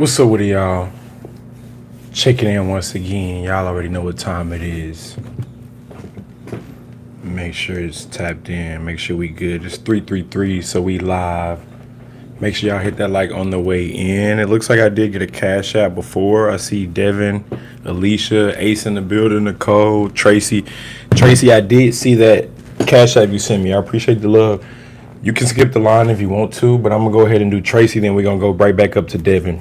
What's up with y'all? Checking in once again. Y'all already know what time it is. Make sure it's tapped in. Make sure we good. It's 333, so we live. Make sure y'all hit that like on the way in. It looks like I did get a cash app before. I see Devin, Alicia, Ace in the building, Nicole, Tracy. Tracy, I did see that cash app you sent me. I appreciate the love. You can skip the line if you want to, but I'm going to go ahead and do Tracy, then we're going to go right back up to Devin.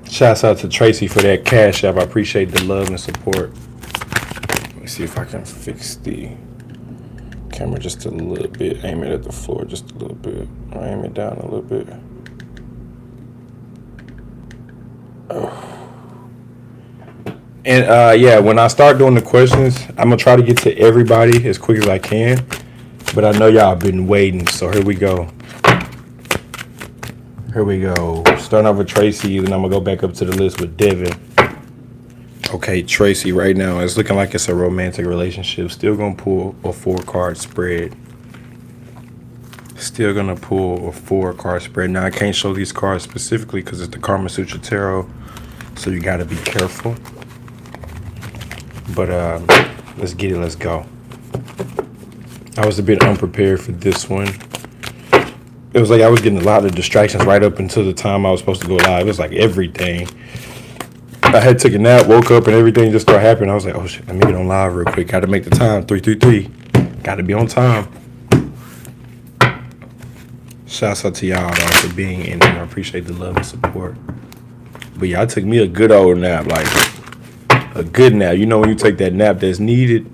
Shouts out to Tracy for that cash app. I appreciate the love and support. Let me see if I can fix the camera just a little bit. Aim it at the floor just a little bit. Or aim it down a little bit. Oh. And yeah, when I start doing the questions, I'm going to try to get to everybody as quick as I can. But I know y'all been waiting, so here we go. Here we go. Starting off with Tracy, then I'm going to go back up to the list with Devin. Okay, Tracy, right now, it's looking like it's a romantic relationship. Still going to pull a 4-card spread. Still going to pull a 4-card spread. Now, I can't show these cards specifically because it's the Karma Sutra Tarot, so you got to be careful. But let's get it. Let's go. I was a bit unprepared for this one. It was like I was getting a lot of distractions right up until the time I was supposed to go live. It was like everything. I had took a nap, woke up, and everything just started happening. I was like, oh shit, let me get on live real quick. Got to make the time. 333. Got to be on time. Shouts out to y'all though for being in here. I appreciate the love and support. But yeah, I took me a good old nap, like a good nap. You know when you take that nap that's needed.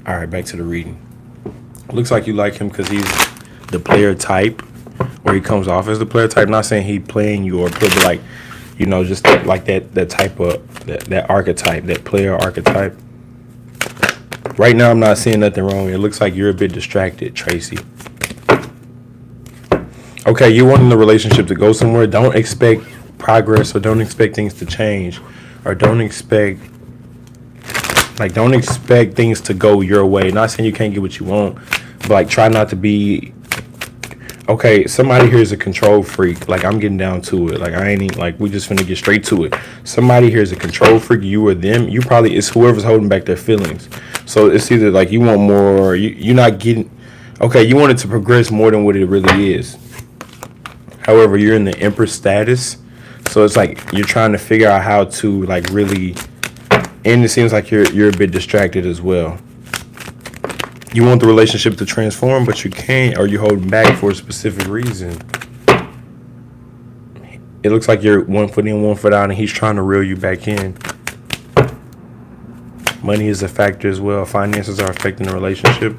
All right, back to the reading. Looks like you like him because he's the player type, or he comes off as the player type. Not saying he playing you or play, but like, you know, just like that type of that archetype, that player archetype. Right now, I'm not seeing nothing wrong. It looks like you're a bit distracted, Tracy. Okay, you want the relationship to go somewhere. Don't expect progress, or don't expect things to change, or don't expect things to go your way. Not saying you can't get what you want, but like try not to be. Okay, somebody here is a control freak. Like, I'm getting down to it. Like, I ain't even, like, we just finna get straight to it. Somebody here is a control freak. You or them. You probably, it's whoever's holding back their feelings. So it's either like you want more, or you're not getting. Okay, you want it to progress more than what it really is. However, you're in the Empress status. So it's like you're trying to figure out how to, like, really. And it seems like you're a bit distracted as well. You want the relationship to transform, but you can't, or you're holding back for a specific reason. It looks like you're 1 foot in, 1 foot out, and he's trying to reel you back in. Money is a factor as well. Finances are affecting the relationship.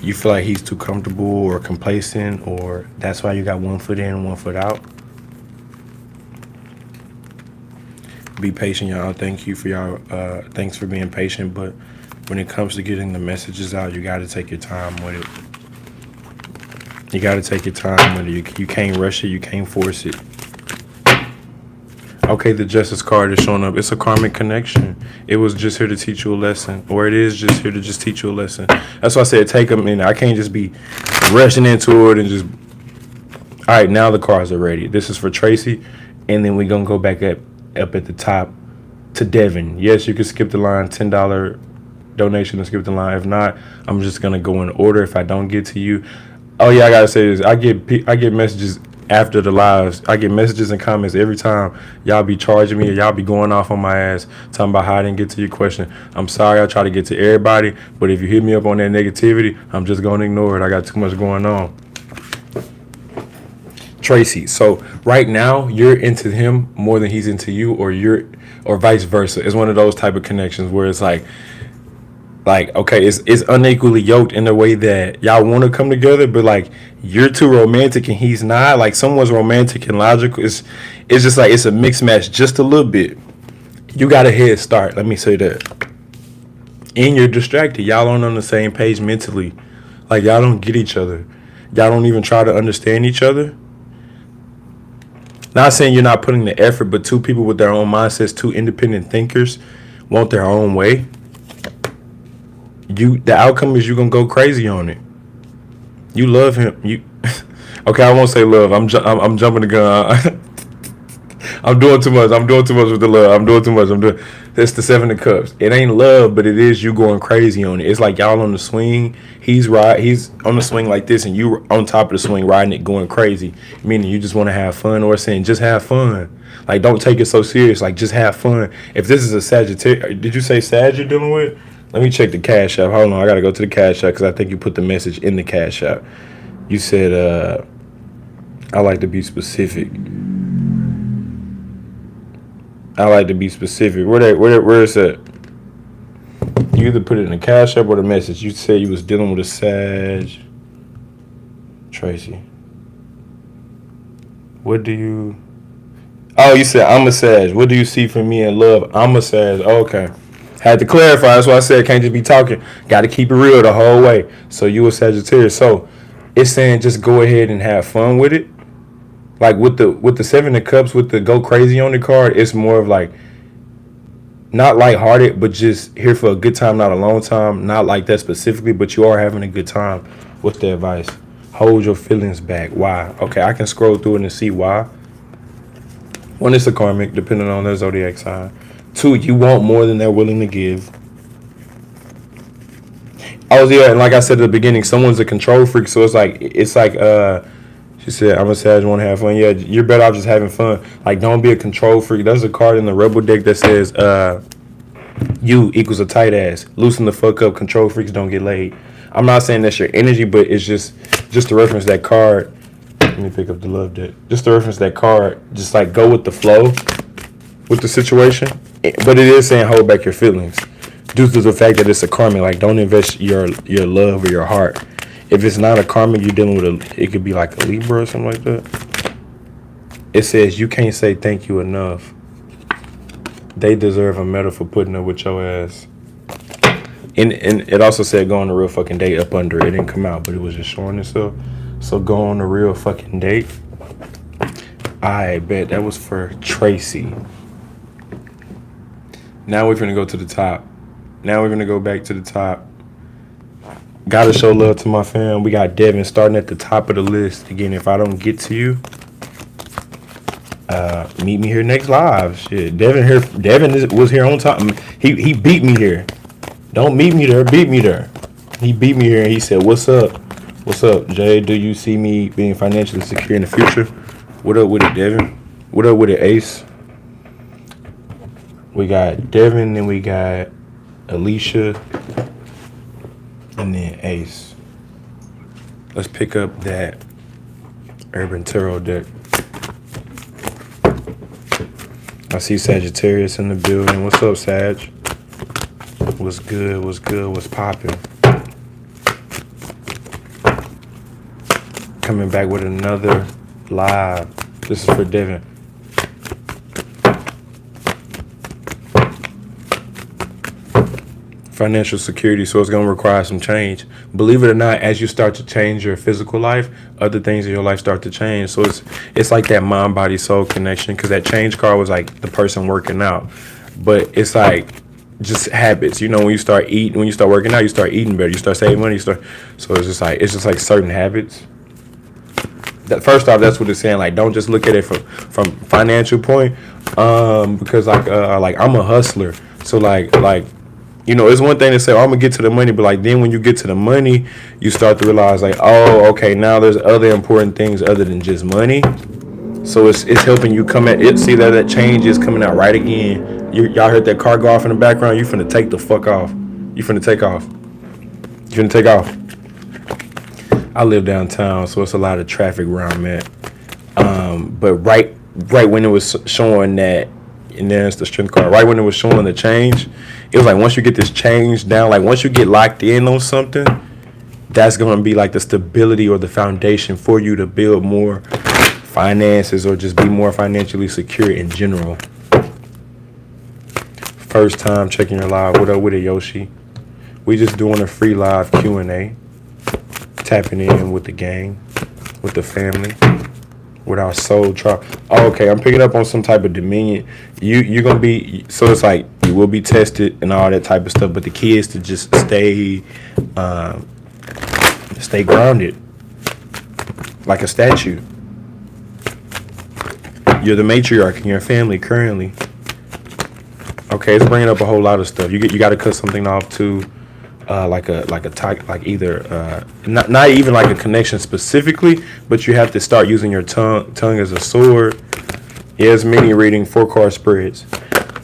You feel like he's too comfortable or complacent, or that's why you got 1 foot in, 1 foot out. Be patient, y'all. Thank you for y'all. Thanks for being patient, but when it comes to getting the messages out, you got to take your time with it. You got to take your time with it. You can't rush it. You can't force it. Okay, the Justice card is showing up. It's a karmic connection. It was just here to teach you a lesson, or it is just here to just teach you a lesson. That's why I said take a minute. I can't just be rushing into it and just. All right, now the cards are ready. This is for Tracy, and then we're gonna go back up at the top to Devin. Yes, you can skip the line. $10 donation to skip the line. If not, I'm just gonna go in order. If I don't get to you, oh yeah, I gotta say this. I get messages after the lives. I get messages and comments every time. Y'all be charging me, or y'all be going off on my ass, talking about how I didn't get to your question. I'm sorry. I try to get to everybody, but if you hit me up on that negativity, I'm just gonna ignore it. I got too much going on. Tracy, so right now you're into him more than he's into you, or vice versa. It's one of those type of connections where it's like okay, it's unequally yoked in the way that y'all want to come together, but like you're too romantic and he's not. Like someone's romantic and logical. It's just like it's a mixed match just a little bit. You got a head start, let me say that. And you're distracted. Y'all aren't on the same page mentally. Like y'all don't get each other. Y'all don't even try to understand each other. Not saying you're not putting the effort, but two people with their own mindsets, two independent thinkers, want their own way. The outcome is you're gonna go crazy on it. You love him. Okay, I won't say love. I'm jumping the gun. I'm doing too much. I'm doing too much with the love. I'm doing too much. I'm doing. That's the seven of cups. It ain't love, but it is you going crazy on it. It's like y'all on the swing. He's on the swing like this, and you on top of the swing riding it, going crazy. Meaning you just want to have fun, or saying just have fun. Like don't take it so serious. Like just have fun. If this is a Sagittarius, did you say Sag you're dealing with? Let me check the Cash App. Hold on, I gotta go to the Cash App because I think you put the message in the Cash App. You said, I like to be specific. I like to be specific. Where is that? You either put it in the Cash App or the message. You said you was dealing with a Sag. Tracy. What do you... Oh, you said I'm a Sag. What do you see from me in love? I'm a Sag. Okay. Had to clarify. That's why I said can't just be talking. Got to keep it real the whole way. So you a Sagittarius. So it's saying just go ahead and have fun with it. Like with the seven of cups, with the go crazy on the card, it's more of like not lighthearted, but just here for a good time, not a long time. Not like that specifically, but you are having a good time. What's the advice? Hold your feelings back. Why? Okay, I can scroll through it and see why. One, it's a karmic, depending on their zodiac sign. Two, you want more than they're willing to give. Oh yeah, and like I said at the beginning, someone's a control freak, so it's like she said, I'm a Sag, want to have fun. Yeah, you're better off just having fun. Like, don't be a control freak. There's a card in the Rebel deck that says, you equals a tight ass. Loosen the fuck up. Control freaks don't get laid. I'm not saying that's your energy, but it's just to reference that card. Let me pick up the love deck. Just to reference that card, just like go with the flow with the situation. But it is saying hold back your feelings due to the fact that it's a karmic. Like, don't invest your love or your heart. If it's not a karmic, you're dealing with it could be like a Libra or something like that. It says you can't say thank you enough. They deserve a medal for putting up with your ass. And it also said go on a real fucking date up under it. It didn't come out, but it was just showing itself. So go on a real fucking date. I bet that was for Tracy. Now we're gonna go to the top. Now we're gonna go back to the top. Gotta show love to my fam. We got Devin starting at the top of the list. Again, if I don't get to you, meet me here next live. Shit, Devin was here on time. He beat me here. Don't meet me there. Beat me there. He beat me here and he said, "What's up? What's up, Jay? Do you see me being financially secure in the future?" What up with it, Devin? What up with it, Ace? We got Devin and we got Alicia. And then Ace. Let's pick up that Urban Tarot deck. I see Sagittarius in the building. What's up, Sag? What's good? What's good? What's popping? Coming back with another live. This is for Devin. Financial security, so it's going to require some change. Believe it or not, as you start to change your physical life, other things in your life start to change. So it's like that mind, body, soul connection, because that change card was like the person working out. But it's like just habits. You know, when you start working out, you start eating better. You start saving money. So it's just like certain habits. That first off, that's what it's saying. Like, don't just look at it from financial point, because like I'm a hustler. So like. You know, it's one thing to say, I'm going to get to the money, but like then when you get to the money, you start to realize like, oh, okay, now there's other important things other than just money. So it's helping you come at it. See that change is coming out right again. Y'all heard that car go off in the background? You finna take the fuck off. You finna take off. You finna take off. I live downtown, so it's a lot of traffic where I'm at. But right when it was showing that, and then it's the strength card. Right when it was showing the change, it was like once you get this change down, like once you get locked in on something, that's going to be like the stability or the foundation for you to build more finances or just be more financially secure in general. First time checking your live. What up with it, Yoshi? We just doing a free live Q&A. Tapping in with the gang, with the family. With our soul trial. Oh, okay, I'm picking up on some type of dominion. You're gonna be, so it's like you will be tested and all that type of stuff. But the key is to just stay grounded. like a statue. You're the matriarch in your family currently. Okay, it's bringing up a whole lot of stuff. You got to cut something off too, like a type, like either not even like a connection specifically, but you have to start using your tongue as a sword. Yes, mini reading 4 card spreads.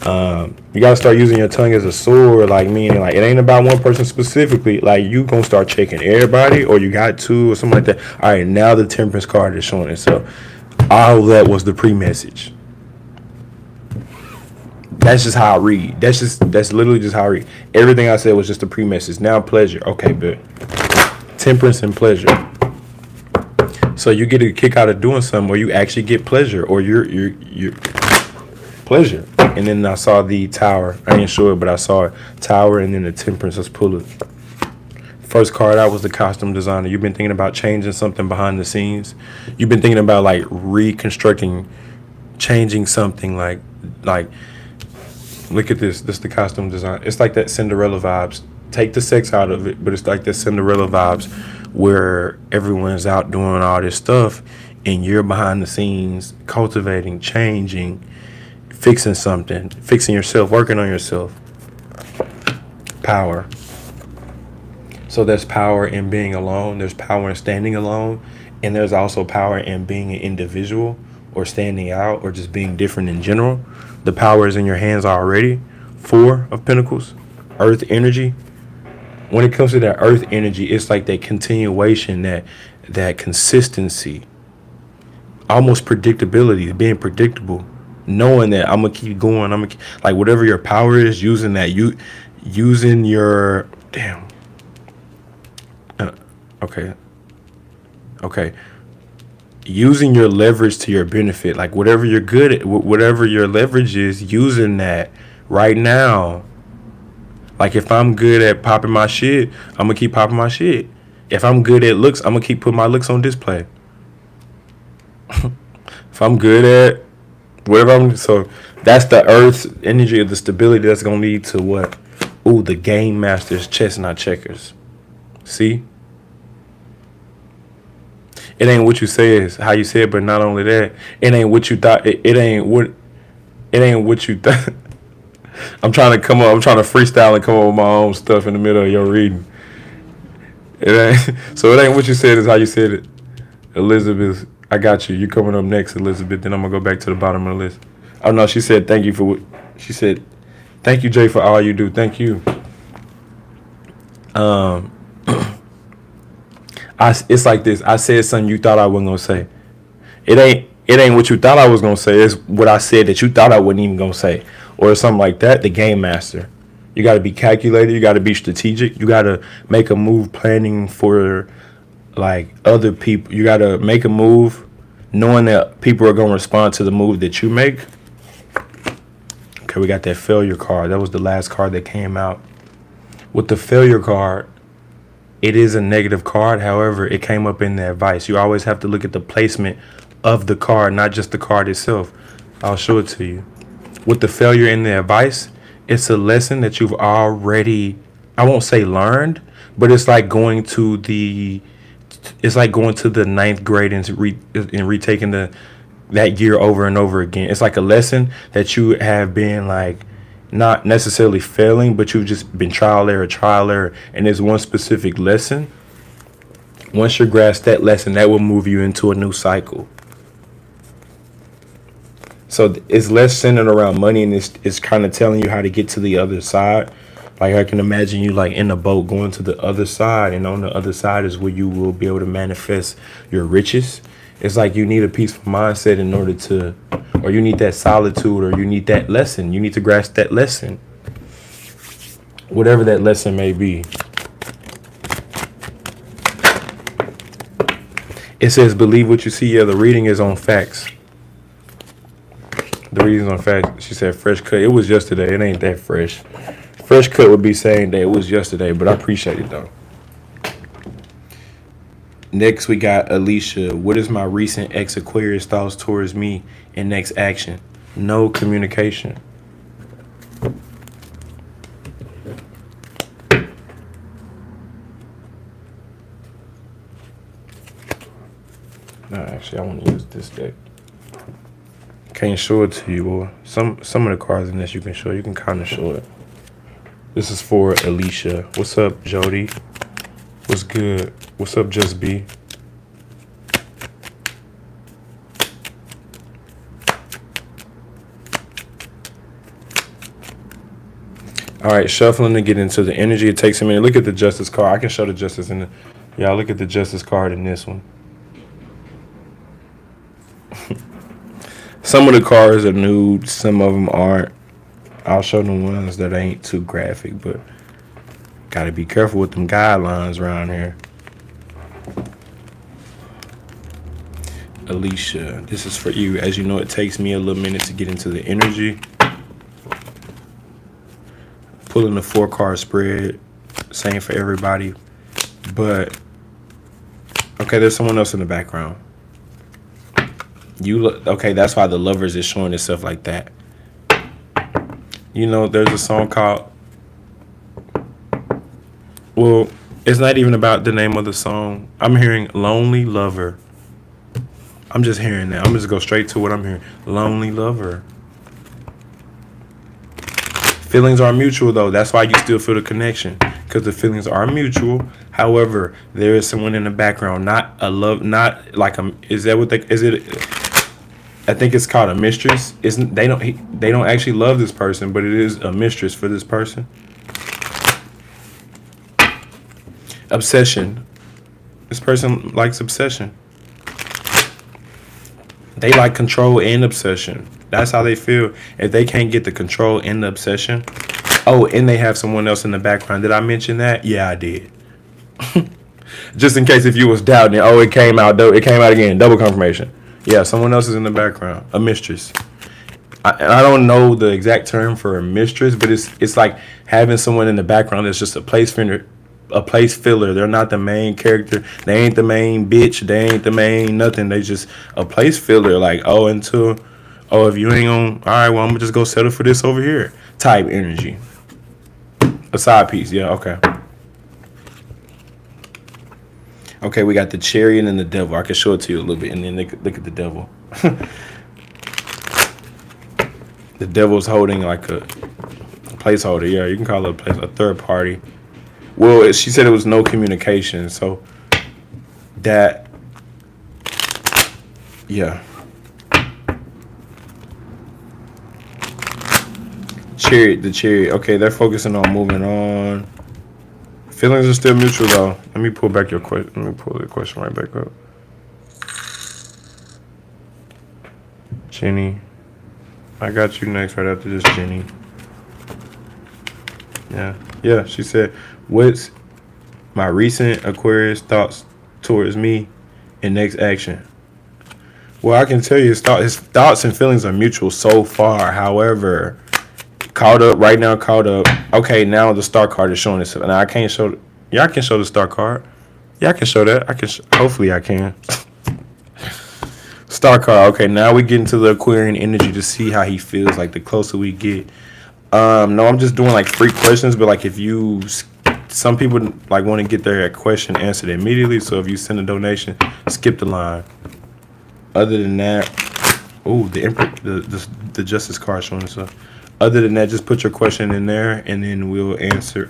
You gotta start using your tongue as a sword, like meaning like it ain't about one person specifically. Like you gonna start checking everybody, or you got to, or something like that. All right, now the temperance card is showing itself. All of that was the pre-message. That's just how I read. That's literally just how I read. Everything I said was just a pre-message. Now pleasure. Okay, but temperance and pleasure. So you get a kick out of doing something, or you actually get pleasure, or you're pleasure. And then I saw the tower. I ain't sure, but I saw it. Tower and then the temperance. Let's pull it. First card out was the costume designer. You've been thinking about changing something behind the scenes. You've been thinking about like reconstructing, changing something like look at this. This is the costume design. It's like that Cinderella vibes. Take the sex out of it, but it's like that Cinderella vibes where everyone's out doing all this stuff and you're behind the scenes cultivating, changing, fixing something, fixing yourself, working on yourself. Power. So there's power in being alone, there's power in standing alone, and there's also power in being an individual or standing out or just being different in general. The power is in your hands already. 4 of Pentacles, Earth energy. When it comes to that Earth energy, it's like that continuation, that consistency, almost predictability, being predictable, knowing that I'm gonna keep going. Like whatever your power is, using that, using your okay, using your leverage to your benefit. Like whatever you're good at, whatever your leverage is, using that right now. Like if I'm good at popping my shit, I'm gonna keep popping my shit. If I'm good at looks, I'm gonna keep putting my looks on display. If I'm good at whatever so that's the Earth's energy of the stability that's gonna lead to what? Ooh, the game master's chess, not checkers. See? It ain't what you say, it's how you say it, but not only that, it ain't what you thought. It ain't what you thought. I'm trying to freestyle and come up with my own stuff in the middle of your reading. It ain't what you said, is how you said it. Elizabeth, I got you. You coming up next, Elizabeth. Then I'm gonna go back to the bottom of the list. Oh no, she said thank you for what she said. Thank you, Jay, for all you do. Thank you. It's like this. I said something you thought I wasn't gonna say. It ain't what you thought I was gonna say. It's what I said that you thought I wasn't even gonna say, or something like that. The game master. You got to be calculated. You got to be strategic. You got to make a move planning for like other people. You got to make a move knowing that people are gonna respond to the move that you make. Okay, we got that failure card. That was the last card that came out. With the failure card, it is a negative card. However, it came up in the advice. You always have to look at the placement of the card, not just the card itself. I'll show it to you. With the failure in the advice, it's a lesson that you've already, I won't say learned, but it's like going to the ninth grade and retaking that year over and over again. It's like a lesson that you have been like, not necessarily failing, but you've just been trial error, and there's one specific lesson. Once you grasp that lesson, that will move you into a new cycle. So it's less centered around money, and it's kind of telling you how to get to the other side. Like I can imagine you like in a boat going to the other side, and on the other side is where you will be able to manifest your riches. It's like you need a peaceful mindset in order to, or you need that solitude, or you need that lesson. You need to grasp that lesson, whatever that lesson may be. It says, believe what you see. Yeah, the reading is on facts. The reading is on facts. She said, fresh cut. It was yesterday. It ain't that fresh. Fresh cut would be saying that it was yesterday, but I appreciate it though. Next, we got Alicia. What is my recent ex-Aquarius thoughts towards me and next action? No communication. No, actually, I want to use this deck. Can't show it to you, or some of the cards in this you can show. You can kind of show it. This is for Alicia. What's up, Jody? What's good? What's up, Just B? All right, shuffling to get into the energy. It takes a minute. Look at the Justice card. I can show the Justice in the... Y'all look at the Justice card in this one. Some of the cards are nude. Some of them aren't. I'll show the ones that ain't too graphic, but gotta be careful with them guidelines around here. Alicia, this is for you. As you know, it takes me a little minute to get into the energy. Pulling the 4-card spread, same for everybody. But okay, there's someone else in the background. You look okay. That's why the Lovers is showing itself like that. You know, there's a song called. Well, it's not even about the name of the song. I'm hearing "Lonely Lover." I'm just hearing that. I'm just go straight to what I'm hearing. Lonely Lover. Feelings are mutual, though. That's why you still feel the connection, because the feelings are mutual. However, there is someone in the background, not a love, not like a. Is that what they? Is it? I think it's called a mistress. Isn't they don't actually love this person, but it is a mistress for this person. Obsession. This person likes obsession. They like control and obsession. That's how they feel. If they can't get the control and the obsession. Oh, and they have someone else in the background. Did I mention that? Yeah, I did. Just in case if you was doubting it. Oh, it came out. It came out again. Double confirmation. Yeah, someone else is in the background. A mistress. I don't know the exact term for a mistress, but it's like having someone in the background that's just a place filler. They're not the main character. They ain't the main bitch. They ain't the main nothing. They just a place filler. Like, if you ain't on, all right, well, I'm gonna just go settle for this over here type energy. A side piece. Yeah, okay. Okay, we got the Chariot and the Devil. I can show it to you a little bit, and then look at the Devil. The Devil's holding like a placeholder. Yeah, you can call it a third party. Well, she said it was no communication, so that, yeah. The Chariot. Okay, they're focusing on moving on. Feelings are still mutual, though. Let me pull back your question. Let me pull the question right back up. Jenny. I got you next right after this, Jenny. Yeah, she said, what's my recent Aquarius thoughts towards me and next action? Well, I can tell you his thoughts and feelings are mutual so far. However, caught up. Okay, now the star card is showing itself. Now I can't show. Yeah, I can show the star card. Yeah, I can show that. Hopefully I can. Star card. Okay, now we get into the Aquarian energy to see how he feels. Like the closer we get. No, I'm just doing like free questions, but like some people like want to get their question answered immediately. So if you send a donation, skip the line. Other than that, the Justice card showing itself. Other than that, just put your question in there, and then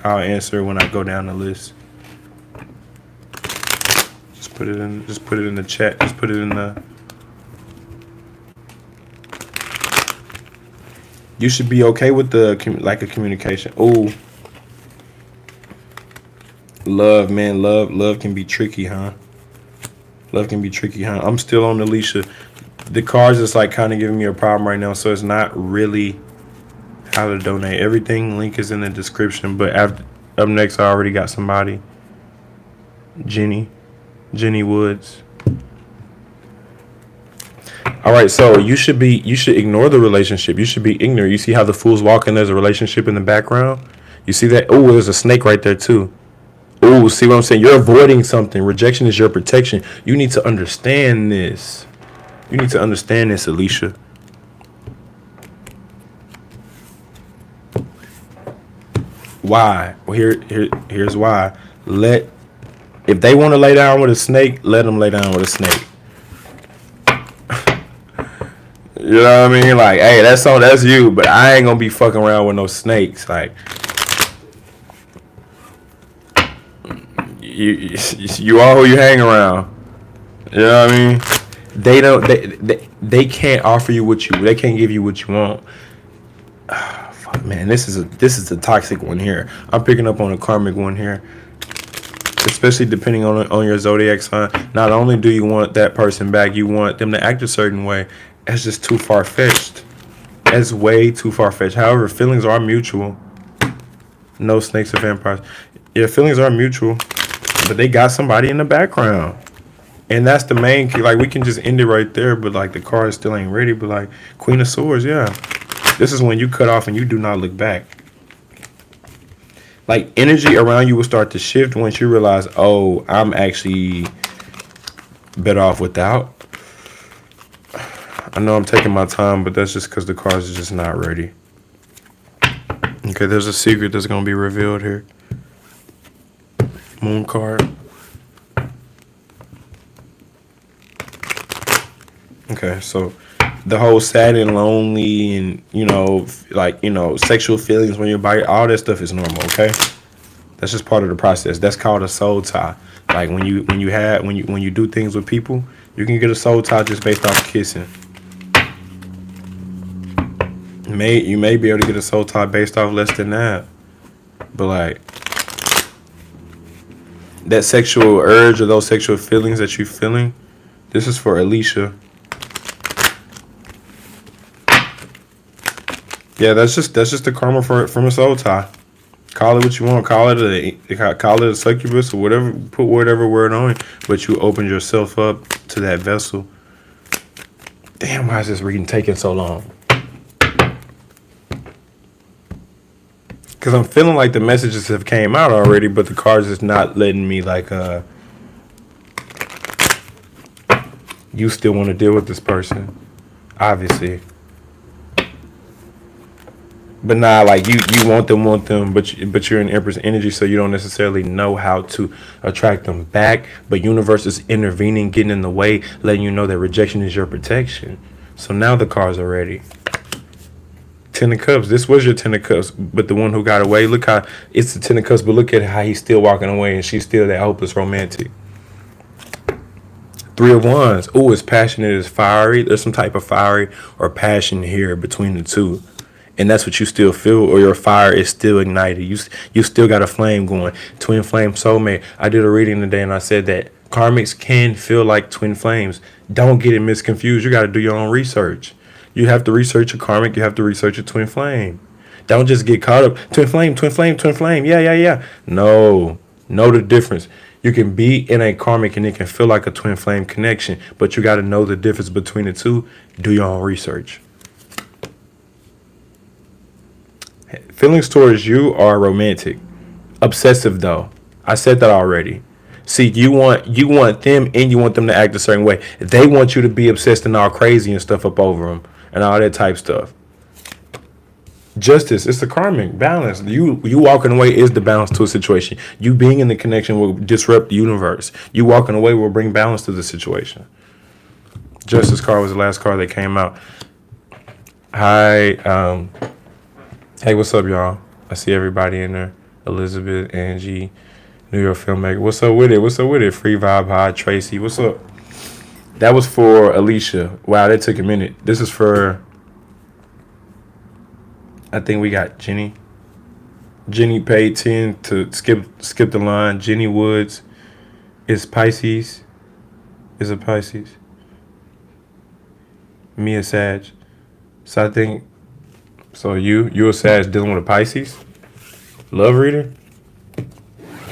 I'll answer when I go down the list. Just put it in the chat. Just put it in the. You should be okay with the lack of communication. Oh, love, man, love can be tricky, huh? Love can be tricky, huh? I'm still on Alicia. The cards is like kind of giving me a problem right now, so it's not really how to donate. Everything link is in the description, but up next I already got somebody. Jenny Woods. All right, so you should ignore the relationship. You should be ignorant. You see how the Fool's walking? There's a relationship in the background. You see that? Oh, there's a snake right there too. Oh, see what I'm saying? You're avoiding something. Rejection is your protection. You need to understand this. Alicia. Why? Well, here's why. If they want to lay down with a snake, let them lay down with a snake. You know what I mean? Like, hey, that's you, but I ain't gonna be fucking around with no snakes. Like, you are who you hang around. You know what I mean? They don't. They can't offer you what you. They can't give you what you want. Fuck, man, this is a toxic one here. I'm picking up on a karmic one here. Especially depending on your zodiac sign. Not only do you want that person back, you want them to act a certain way. That's just too far fetched. That's way too far fetched. However, feelings are mutual. No snakes or vampires. Yeah, feelings are mutual, but they got somebody in the background. And that's the main key. Like, we can just end it right there, but like the card still ain't ready. But like Queen of Swords, yeah. This is when you cut off and you do not look back. Like, energy around you will start to shift once you realize, oh, I'm actually better off without. I know I'm taking my time, but that's just because the cards are just not ready. Okay, there's a secret that's going to be revealed here. Moon card. Okay, so the whole sad and lonely and, sexual feelings when you're by all that stuff is normal, okay? That's just part of the process. That's called a soul tie. Like, when you do things with people, you can get a soul tie just based off kissing. You may be able to get a soul tie based off less than that. But like, that sexual urge or those sexual feelings that you're feeling, this is for Alicia. Yeah, that's just the karma from a soul tie. Call it what you want. Call it a succubus or whatever. Put whatever word on it. But you opened yourself up to that vessel. Damn, why is this reading taking so long? Because I'm feeling like the messages have came out already, but the cards is not letting me, like, you still want to deal with this person, obviously. But nah, like, you want them, but you're in Empress energy, so you don't necessarily know how to attract them back. But universe is intervening, getting in the way, letting you know that rejection is your protection. So now the cards are ready. Ten of Cups. This was your Ten of Cups, but the one who got away. Look how it's the Ten of Cups, but look at how he's still walking away, and she's still that hopeless romantic. Three of Wands. Oh, it's passionate, it's fiery. There's some type of fiery or passion here between the two. And that's what you still feel, or your fire is still ignited. You still got a flame going. Twin flame soulmate. I did a reading today and I said that karmics can feel like twin flames. Don't get it misconfused. You got to do your own research. You have to research a karmic. You have to research a twin flame. Don't just get caught up. Twin flame, twin flame, twin flame. Yeah. No. Know the difference. You can be in a karmic and it can feel like a twin flame connection, but you got to know the difference between the two. Do your own research. Feelings towards you are romantic. Obsessive, though. I said that already. See, you want them and you want them to act a certain way. They want you to be obsessed and all crazy and stuff up over them and all that type stuff. Justice, it's the karmic balance. You walking away is the balance to a situation. You being in the connection will disrupt the universe. You walking away will bring balance to the situation. Justice card was the last card that came out. Hi, hey, what's up, y'all? I see everybody in there. Elizabeth, Angie, New York filmmaker. What's up with it? Free Vibe High, Tracy. What's up? That was for Alicia. Wow, that took a minute. This is for, I think we got Jenny. Jenny paid 10 to skip the line. Jenny Woods is Pisces. Is a Pisces. Mia Sag. So I think, so you a Sag dealing with a Pisces? Love reader?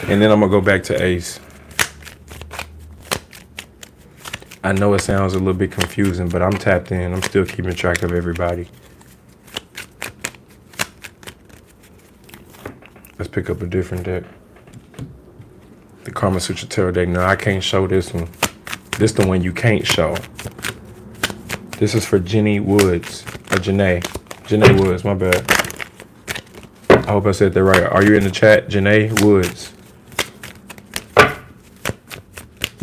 And then I'm going to go back to Ace. I know it sounds a little bit confusing, but I'm tapped in. I'm still keeping track of everybody. Let's pick up a different deck. The Karma Sutra Tarot deck. No, I can't show this one. This the one you can't show. This is for Jenny Woods. Or Janae. Janae Woods, my bad. I hope I said that right. Are you in the chat? Janae Woods.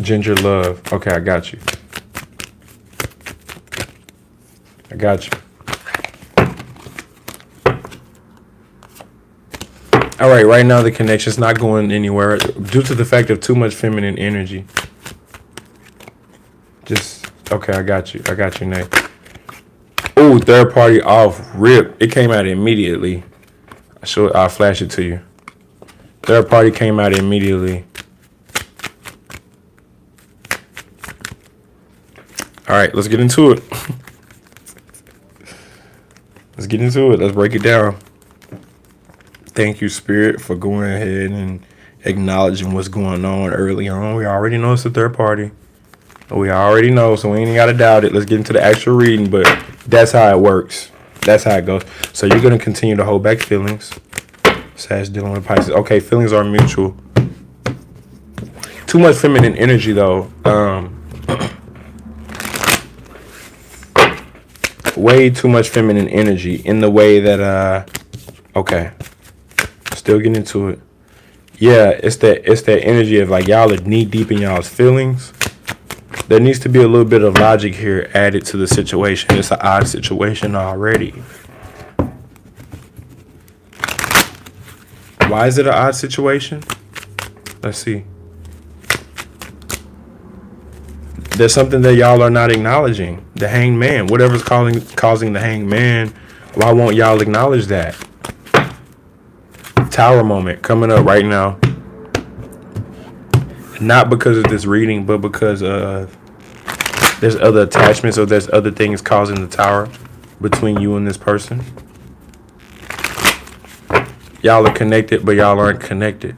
Ginger Love. Okay, I got you. I got you. All right, right now the connection's not going anywhere due to the fact of too much feminine energy. Just, okay, I got you, Nate. Ooh, third party off rip. It came out immediately. I'll flash it to you. Third party came out immediately. All right, let's get into it. Let's break it down. Thank you, Spirit, for going ahead and acknowledging what's going on early on. We already know it's a third party. We already know, so we ain't got to doubt it. Let's get into the actual reading, but that's how it works. That's how it goes. So you're going to continue to hold back feelings. Sag dealing with Pisces. Okay, feelings are mutual. Too much feminine energy, though. Way too much feminine energy in the way that, okay. Still getting into it. Yeah, it's that energy of like y'all are knee deep in y'all's feelings. There needs to be a little bit of logic here added to the situation. It's an odd situation already. Why is it an odd situation? Let's see. There's something that y'all are not acknowledging. The hanged man. Whatever's causing the hanged man, why won't y'all acknowledge that? Tower moment coming up right now. Not because of this reading, but because there's other attachments or there's other things causing the tower between you and this person. Y'all are connected, but y'all aren't connected.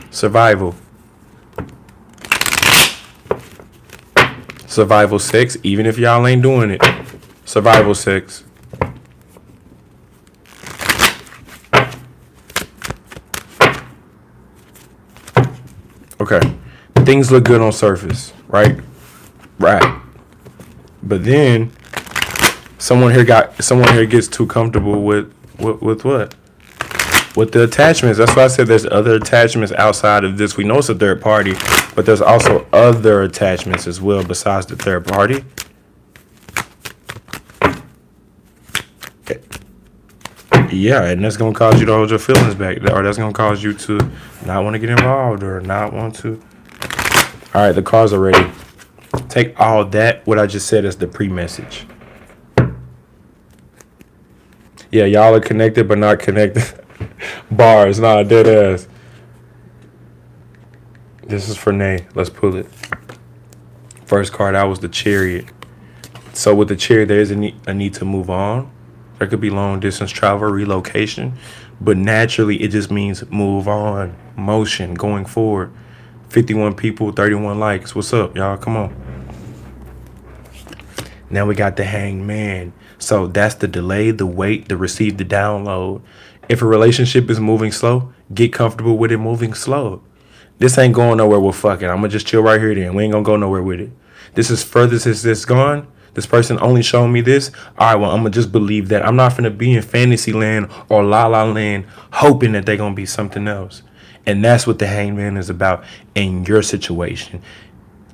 Survival. Survival sex, even if y'all ain't doing it. Survival sex. Okay. Things look good on surface, right? Right. But then someone here gets too comfortable with what? With the attachments. That's why I said there's other attachments outside of this. We know it's a third party, but there's also other attachments as well besides the third party. Yeah, and that's going to cause you to hold your feelings back. Or that's going to cause you to not want to get involved or not want to. All right, the cards are ready. Take all that, what I just said, as the pre-message. Yeah, y'all are connected but not connected. Bars, nah, dead ass. This is for Nay. Let's pull it. First card out was the Chariot. So with the Chariot, there is a need to move on. There could be long distance travel, relocation, but naturally it just means move on, motion, going forward. 51 people, 31 likes. What's up, y'all? Come on. Now we got the Hanged Man. So that's the delay, the wait, the receive, the download. If a relationship is moving slow, get comfortable with it moving slow. This ain't going nowhere. Well, fuck it. I'm going to just chill right here then. We ain't going to go nowhere with it. This is furthest as this gone. This person only showed me this. All right, well, I'm going to just believe that. I'm not going to be in fantasy land or la la land hoping that they're going to be something else. And that's what the Hanged Man is about in your situation.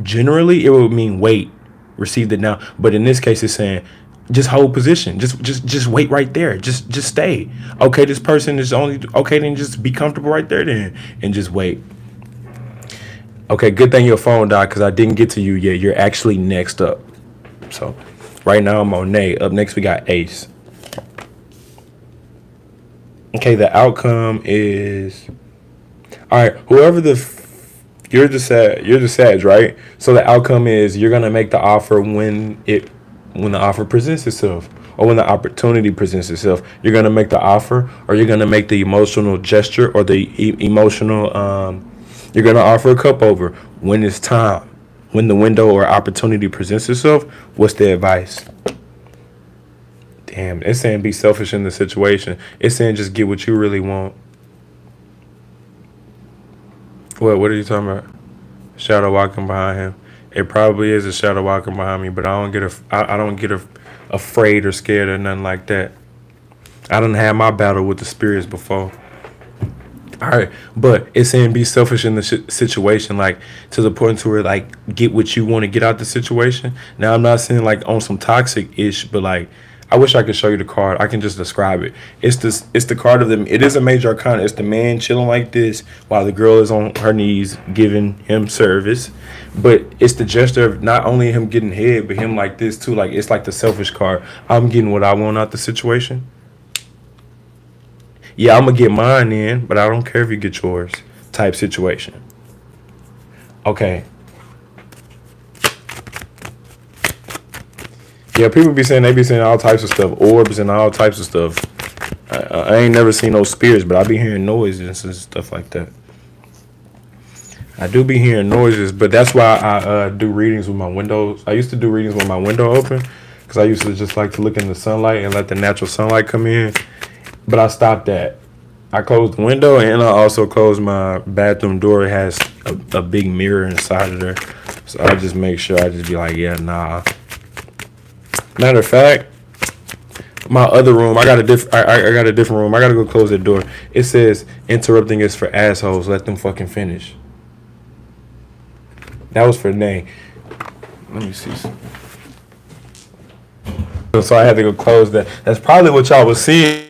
Generally, it would mean wait, receive it now. But in this case, it's saying just hold position. Just wait right there. Just stay. Okay, this person is only, okay, then just be comfortable right there then and just wait. Okay, good thing your phone died because I didn't get to you yet. You're actually next up. So right now I'm on Nay. Up next we got Ace. Okay, the outcome is, all right, whoever you're the Sag, right? So the outcome is you're gonna make the offer when the offer presents itself, or when the opportunity presents itself. You're gonna make the offer, or you're gonna make the emotional gesture, or the emotional. You're gonna offer a cup over when it's time, when the window or opportunity presents itself. What's the advice? Damn, it's saying be selfish in the situation. It's saying just get what you really want. What are you talking about? Shadow walking behind him. It probably is a shadow walking behind me, but I don't get afraid or scared or nothing like that. I done had my battle with the spirits before. All right, but it's saying be selfish in the situation, like to the point to where like get what you want to get out the situation. Now I'm not saying like on some toxic ish, but like I wish I could show you the card. I can just describe it. It's this. It's the card of them. It is a major arcana. It's the man chilling like this while the girl is on her knees giving him service. But it's the gesture of not only him getting head, but him like this too. Like it's like the selfish card. I'm getting what I want out the situation. Yeah, I'm gonna get mine in, but I don't care if you get yours. Type situation. Okay. Yeah, people be saying they be saying all types of stuff, orbs and all types of stuff. I ain't never seen no spirits, but I be hearing noises and stuff like that. I do be hearing noises, but that's why I do readings with my windows. I used to do readings with my window open because I used to just like to look in the sunlight and let the natural sunlight come in. But I stopped that. I closed the window and I also closed my bathroom door. It has a big mirror inside of there. So I just make sure I just be like, yeah, nah. Matter of fact, my other room, I got a different room. I gotta go close the door. It says interrupting is for assholes. Let them fucking finish. That was for Nay. Let me see. So I had to go close that. That's probably what y'all was seeing.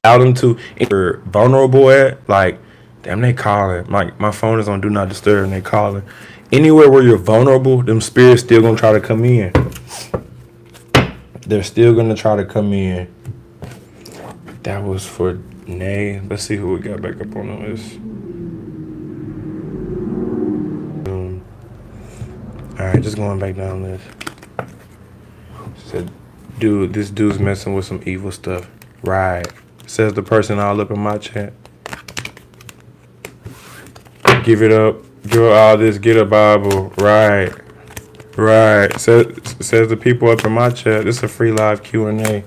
Out them to vulnerable at, like, damn, they calling. Like, my phone is on do not disturb and they calling. Anywhere where you're vulnerable, them spirits still gonna try to come in. They're still gonna try to come in. That was for Nay. Let's see who we got back up on this. Alright, just going back down this. Said, dude, this dude's messing with some evil stuff. Right. Says the person all up in my chat. Give it up. Give all this. Get a Bible. Right. Right. Says the people up in my chat. This is a free live Q&A.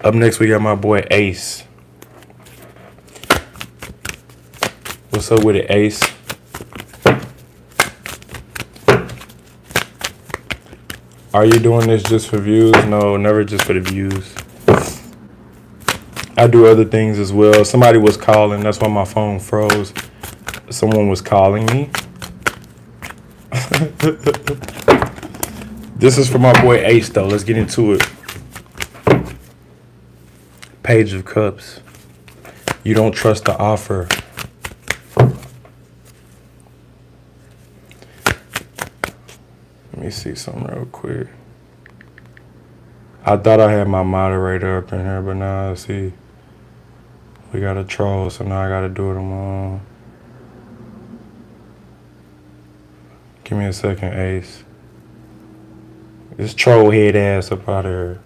Up next, we got my boy Ace. What's up with it, Ace? Are you doing this just for views? No, never just for the views. I do other things as well. Somebody was calling. That's why my phone froze. Someone was calling me. This is for my boy Ace, though. Let's get into it. Page of Cups. You don't trust the offer. Let me see something real quick. I thought I had my moderator up in here, but now I see we got a troll, so now I gotta do it on my own. Give me a second, Ace. This troll head ass up out of here.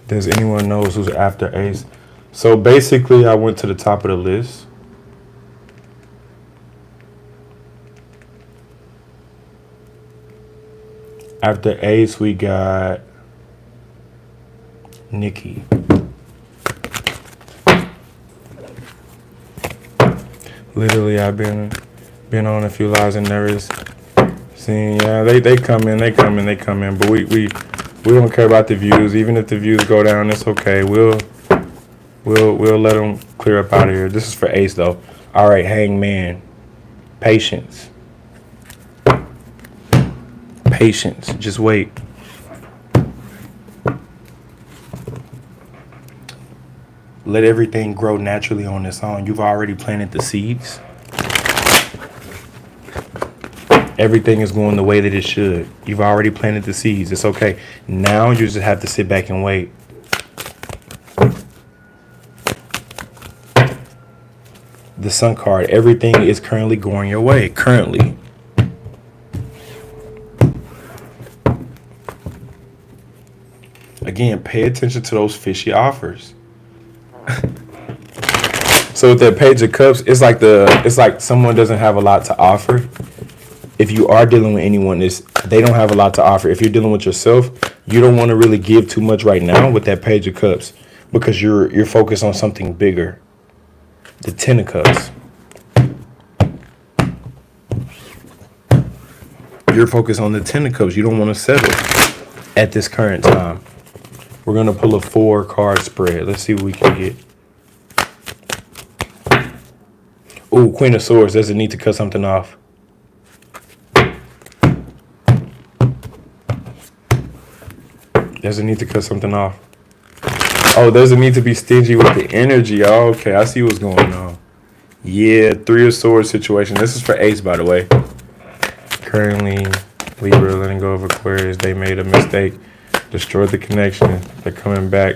Does anyone knows who's after Ace? So basically, I went to the top of the list. After Ace, we got Nikki. Literally, I've been on a few lives and never seen. Yeah, they come in, but we don't care about the views. Even if the views go down, it's okay. We'll let them clear up out of here. This is for Ace though. All right, Hangman. Patience. Patience. Just wait. Let everything grow naturally on its own. You've already planted the seeds. Everything is going the way that it should. You've already planted the seeds. It's okay. Now you just have to sit back and wait. The Sun card. Everything is currently going your way. Currently. Again, pay attention to those fishy offers. So with that Page of Cups, it's like someone doesn't have a lot to offer. If you are dealing with anyone, they don't have a lot to offer. If you're dealing with yourself, you don't want to really give too much right now with that Page of Cups because you're focused on something bigger. The Ten of Cups. You're focused on the 10 of cups. You don't want to settle at this current time. We're going to pull a 4-card spread. Let's see what we can get. Ooh, Queen of Swords. Does it need to cut something off? Does it need to cut something off? Oh, does it need to be stingy with the energy? Oh, okay, I see what's going on. Yeah, 3 of Swords situation. This is for Ace, by the way. Currently, Libra letting go of Aquarius. They made a mistake. Destroyed the connection. They're coming back.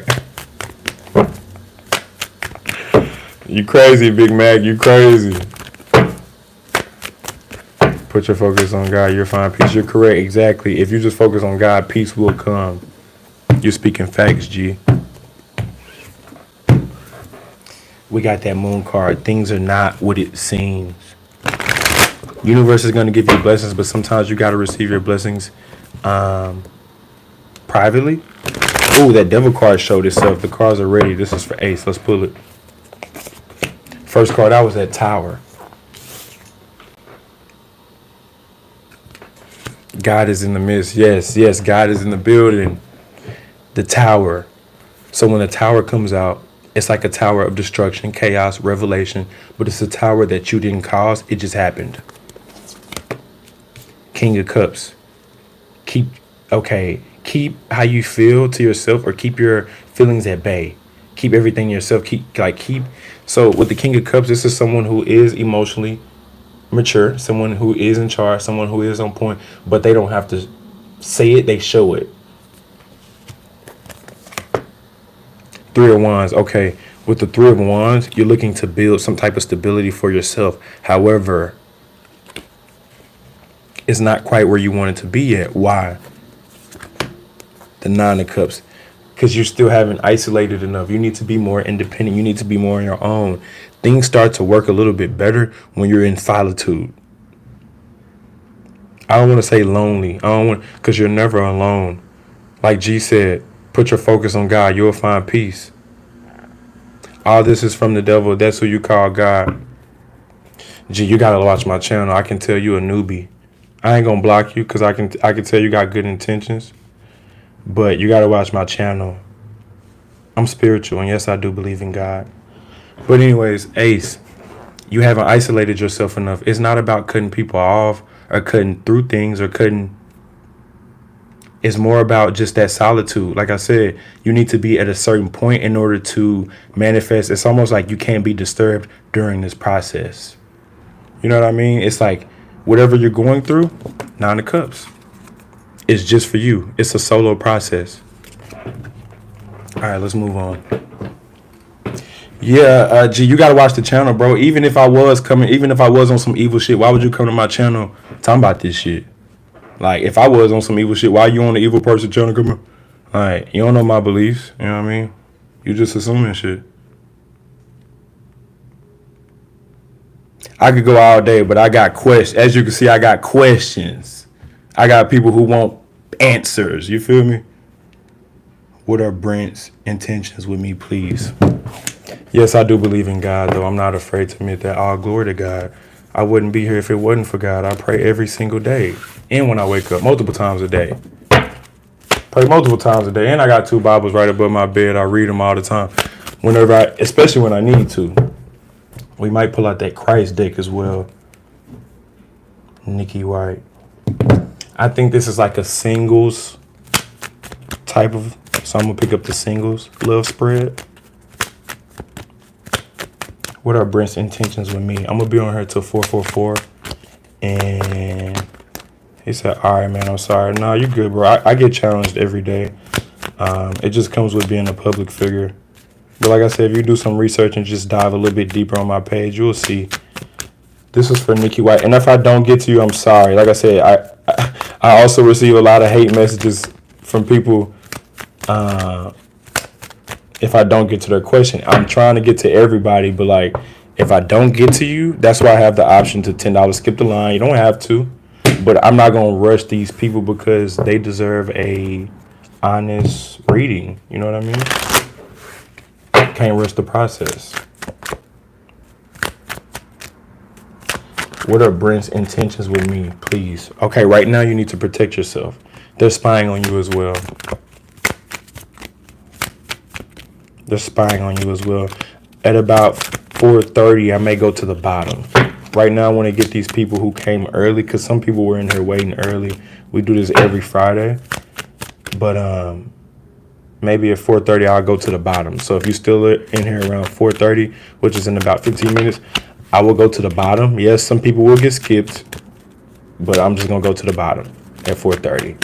You crazy, Big Mac. You crazy. Put your focus on God. You'll find peace. You're correct. Exactly. If you just focus on God, peace will come. You're speaking facts, G. We got that moon card. Things are not what it seems. Universe is going to give you blessings, but sometimes you got to receive your blessings privately. Ooh, that devil card showed itself. The cards are ready. This is for Ace. Let's pull it. First card out was that Tower. God is in the midst. Yes, yes, God is in the building. The Tower. So when the Tower comes out, it's like a tower of destruction, chaos, revelation, but it's a tower that you didn't cause. It just happened. King of Cups. Keep how you feel to yourself, or keep your feelings at bay. Keep everything yourself. So with the King of Cups, this is someone who is emotionally mature, someone who is in charge, someone who is on point, but they don't have to say it, they show it. 3 of Wands. Okay, with the 3 of Wands, you're looking to build some type of stability for yourself. However, it's not quite where you want it to be yet. Why? The 9 of Cups. Because you still haven't isolated enough. You need to be more independent. You need to be more on your own. Things start to work a little bit better when you're in solitude. I don't want to say lonely. Because you're never alone. Like G said, put your focus on God. You'll find peace. All this is from the devil. That's who you call God. G, you got to watch my channel. I can tell you a newbie. I ain't going to block you because I can tell you got good intentions. But you got to watch my channel. I'm spiritual, and yes, I do believe in God. But anyways, Ace, you haven't isolated yourself enough. It's not about cutting people off or cutting through things or cutting. It's more about just that solitude. Like I said, you need to be at a certain point in order to manifest. It's almost like you can't be disturbed during this process. You know what I mean? It's like whatever you're going through, 9 of Cups. It's just for you. It's a solo process. All right, let's move on. Yeah, G, you gotta watch the channel, bro. Even if I was on some evil shit, why would you come to my channel talking about this shit? Like, if I was on some evil shit, why you on the evil person channel coming? All right, you don't know my beliefs. You know what I mean? You just assuming shit. I could go all day, but I got questions. As you can see, I got questions. I got people who want answers. You feel me? What are Brent's intentions with me, please? Yes, I do believe in God, though. I'm not afraid to admit that. All glory to God. I wouldn't be here if it wasn't for God. I pray every single day. And when I wake up, multiple times a day. Pray multiple times a day. And I got 2 Bibles right above my bed. I read them all the time. Especially when I need to. We might pull out that Christ deck as well. Nikki White. I think this is like a singles type of. So I'm going to pick up the singles love spread. What are Brent's intentions with me? I'm going to be on her till 444. And he said, all right, man, I'm sorry. No, you're good, bro. I get challenged every day. It just comes with being a public figure. But like I said, if you do some research and just dive a little bit deeper on my page, you'll see. This is for Nikki White. And if I don't get to you, I'm sorry. Like I said, I also receive a lot of hate messages from people. If I don't get to their question, I'm trying to get to everybody. But like, if I don't get to you, that's why I have the option to $10 skip the line. You don't have to. But I'm not going to rush these people because they deserve a honest reading. You know what I mean? Can't rush the process. What are Brent's intentions with me, please? Okay, right now you need to protect yourself. They're spying on you as well. They're spying on you as well. At about 4:30, I may go to the bottom. Right now, I want to get these people who came early, because some people were in here waiting early. We do this every Friday. But maybe at 4:30, I'll go to the bottom. So if you're still in here around 4:30, which is in about 15 minutes, I will go to the bottom. Yes, some people will get skipped, but I'm just going to go to the bottom at 4:30.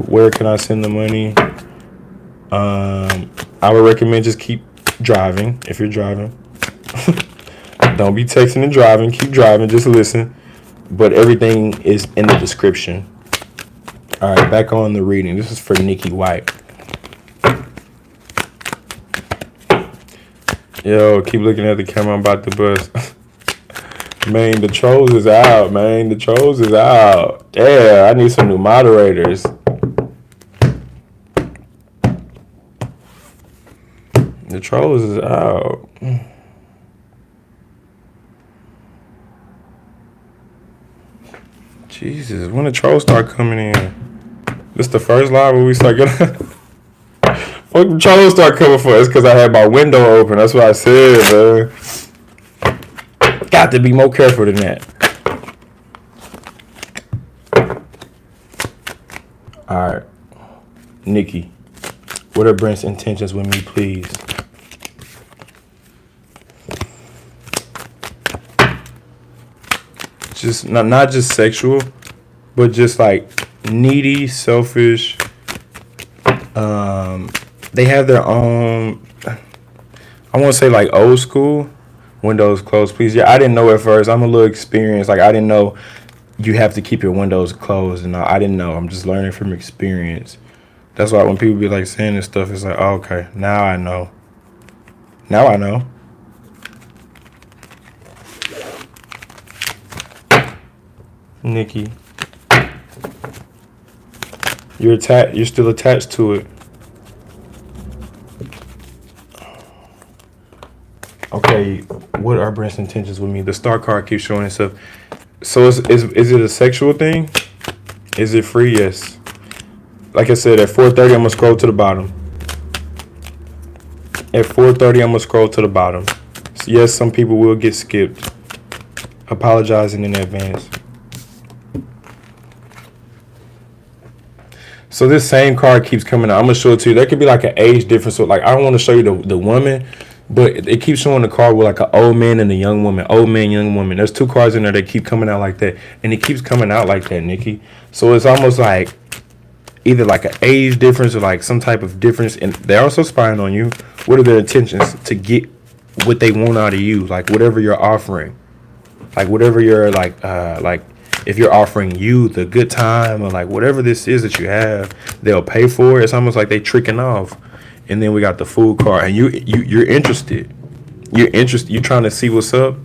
Where can I send the money? I would recommend just keep driving if you're driving. Don't be texting and driving. Keep driving. Just listen. But everything is in the description. All right, back on the reading. This is for Nikki White. Yo, keep looking at the camera. I'm about to bust. Man, the trolls is out, man. The trolls is out. Yeah, I need some new moderators. The trolls is out. Jesus, when the trolls start coming in? This the first live where we start getting... Fuck, the trolls start coming for us because I had my window open. That's what I said, man. Got to be more careful than that. Alright. Nikki, what are Brent's intentions with me, please? Just not just sexual, but just like needy, selfish. They have their own, I want to say like old school. Windows closed, please. Yeah, I didn't know at first. I'm a little experienced. Like, I didn't know you have to keep your windows closed, and I didn't know. I'm just learning from experience. That's why when people be like saying this stuff, it's like, oh, okay, now I know. Now I know. Nikki, you're attached. You're still attached to it. Okay, what are Brent's intentions with me? The star card keeps showing itself. So is it a sexual thing? Is it free? Yes. Like I said, at 4:30, I'm gonna scroll to the bottom. At 4:30, I'm gonna scroll to the bottom. So yes, some people will get skipped. Apologizing in advance. So this same card keeps coming out. I'm gonna show it to you. There could be like an age difference. So like, I don't want to show you the woman, but it keeps showing the card with like an old man and a young woman. Old man, young woman. There's two cards in there that keep coming out like that, and it keeps coming out like that, Nikki. So it's almost like either like an age difference or like some type of difference, and they're also spying on you. What are their intentions to get what they want out of you? Like whatever you're offering, like whatever you're like if you're offering you the good time or like whatever this is that you have, they'll pay for it. It's almost like they tricking off. And then we got the Fool card, and you're interested. You're interested. You're trying to see what's up.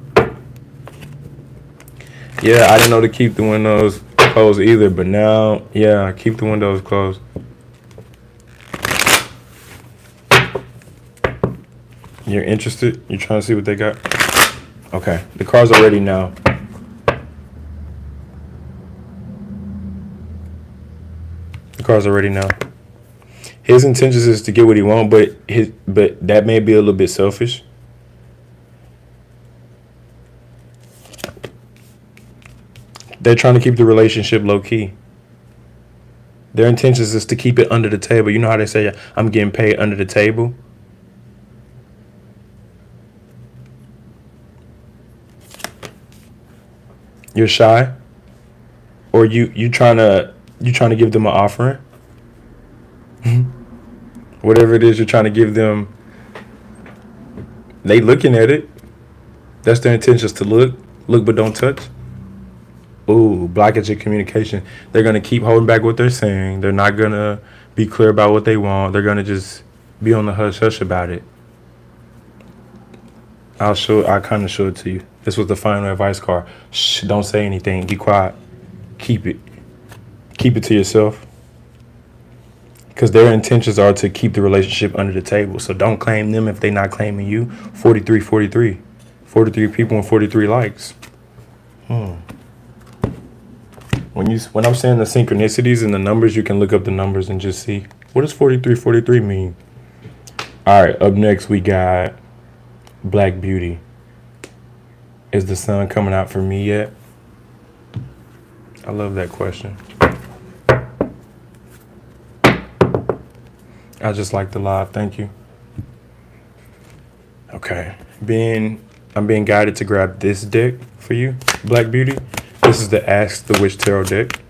Yeah, I didn't know to keep the windows closed either, but now, yeah, keep the windows closed. You're interested. You're trying to see what they got. Okay, the cards are ready now. The cards are ready now. His intentions is to get what he wants, but that may be a little bit selfish. They're trying to keep the relationship low key. Their intentions is to keep it under the table. You know how they say, I'm getting paid under the table? You're shy? Or you trying to give them an offering? Whatever it is you're trying to give them, they looking at it. That's their intentions, to look but don't touch. Ooh, blockage in communication. They're going to keep holding back what they're saying. They're not going to be clear about what they want. They're going to just be on the hush-hush about it. I'll kind of show it to you. This was the final advice card. Shh, don't say anything. Be quiet. Keep it. Keep it to yourself. Because their intentions are to keep the relationship under the table. So don't claim them if they're not claiming you. 43 people and 43 likes. When I'm saying the synchronicities and the numbers, you can look up the numbers and just see. What does 4343 mean? All right, up next we got Black Beauty. Is the sun coming out for me yet? I love that question. I just like the live. Thank you. Okay. I'm being guided to grab this deck for you, Black Beauty. This is the Ask the Witch Tarot deck.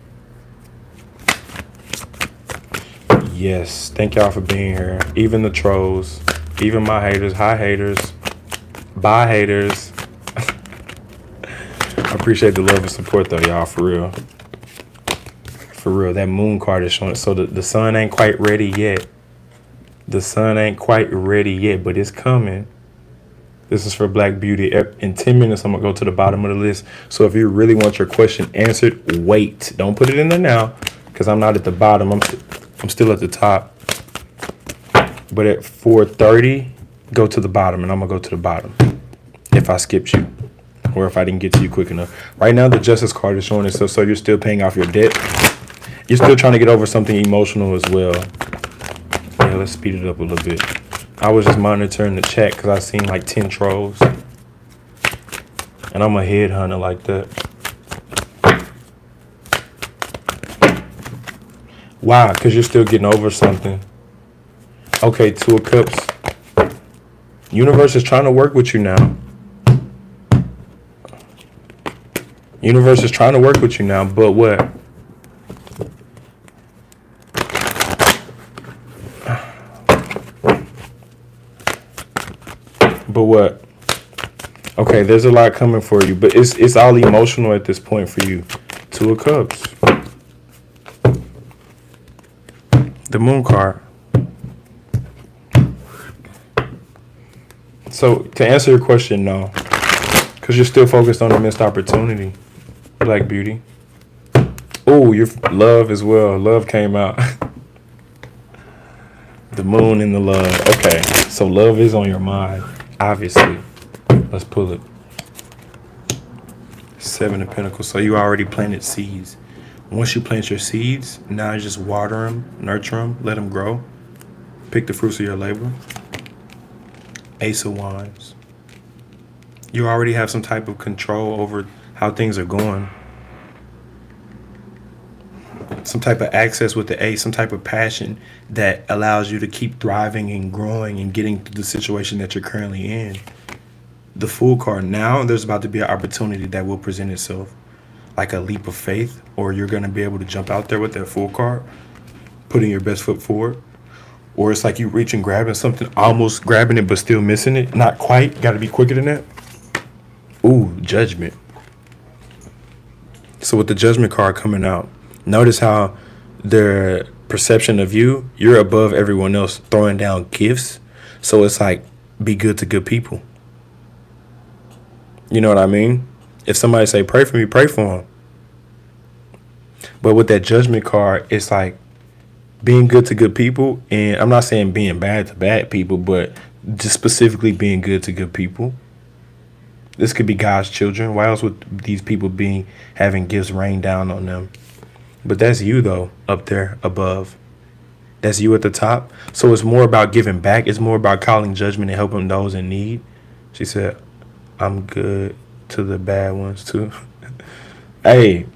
Yes. Thank y'all for being here. Even the trolls. Even my haters. Hi, haters. Bye, haters. I appreciate the love and support, though, y'all, for real. For real. That moon card is showing. So the sun ain't quite ready yet. The sun ain't quite ready yet, but it's coming. This is for Black Beauty. In 10 minutes, I'm going to go to the bottom of the list. So if you really want your question answered, wait. Don't put it in there now, because I'm not at the bottom. I'm still at the top. But at 4:30, go to the bottom, and I'm going to go to the bottom if I skipped you or if I didn't get to you quick enough. Right now, the Justice card is showing itself, so you're still paying off your debt. You're still trying to get over something emotional as well. Yeah, let's speed it up a little bit. I was just monitoring the chat because I seen like 10 trolls. And I'm a headhunter like that. Why? Because you're still getting over something. Okay, 2 of Cups. Universe is trying to work with you now. Universe is trying to work with you now, but what? But what? Okay, there's a lot coming for you, but it's all emotional at this point for you. 2 of Cups. The Moon card. So to answer your question, no. Because you're still focused on the missed opportunity, Black Beauty. Oh, your love as well. Love came out. The moon and the love. Okay, so love is on your mind. Obviously. Let's pull it. 7 of Pentacles. So you already planted seeds. Once you plant your seeds, now you just water them, nurture them, let them grow. Pick the fruits of your labor. Ace of Wands. You already have some type of control over how things are going. Some type of access with the Ace, some type of passion that allows you to keep thriving and growing and getting through the situation that you're currently in. The Fool card. Now there's about to be an opportunity that will present itself, like a leap of faith, or you're going to be able to jump out there with that Fool card, putting your best foot forward. Or it's like you reaching, grabbing something, almost grabbing it but still missing it. Not quite. Got to be quicker than that. Ooh, Judgment. So with the Judgment card coming out, notice how their perception of you, you're above everyone else, throwing down gifts. So it's like, be good to good people. You know what I mean? If somebody say, pray for me, pray for them. But with that Judgment card, it's like being good to good people. And I'm not saying being bad to bad people, but just specifically being good to good people. This could be God's children. Why else would these people be having gifts rain down on them? But that's you, though, up there above. That's you at the top. So it's more about giving back. It's more about calling judgment and helping those in need. She said, I'm good to the bad ones, too. Hey.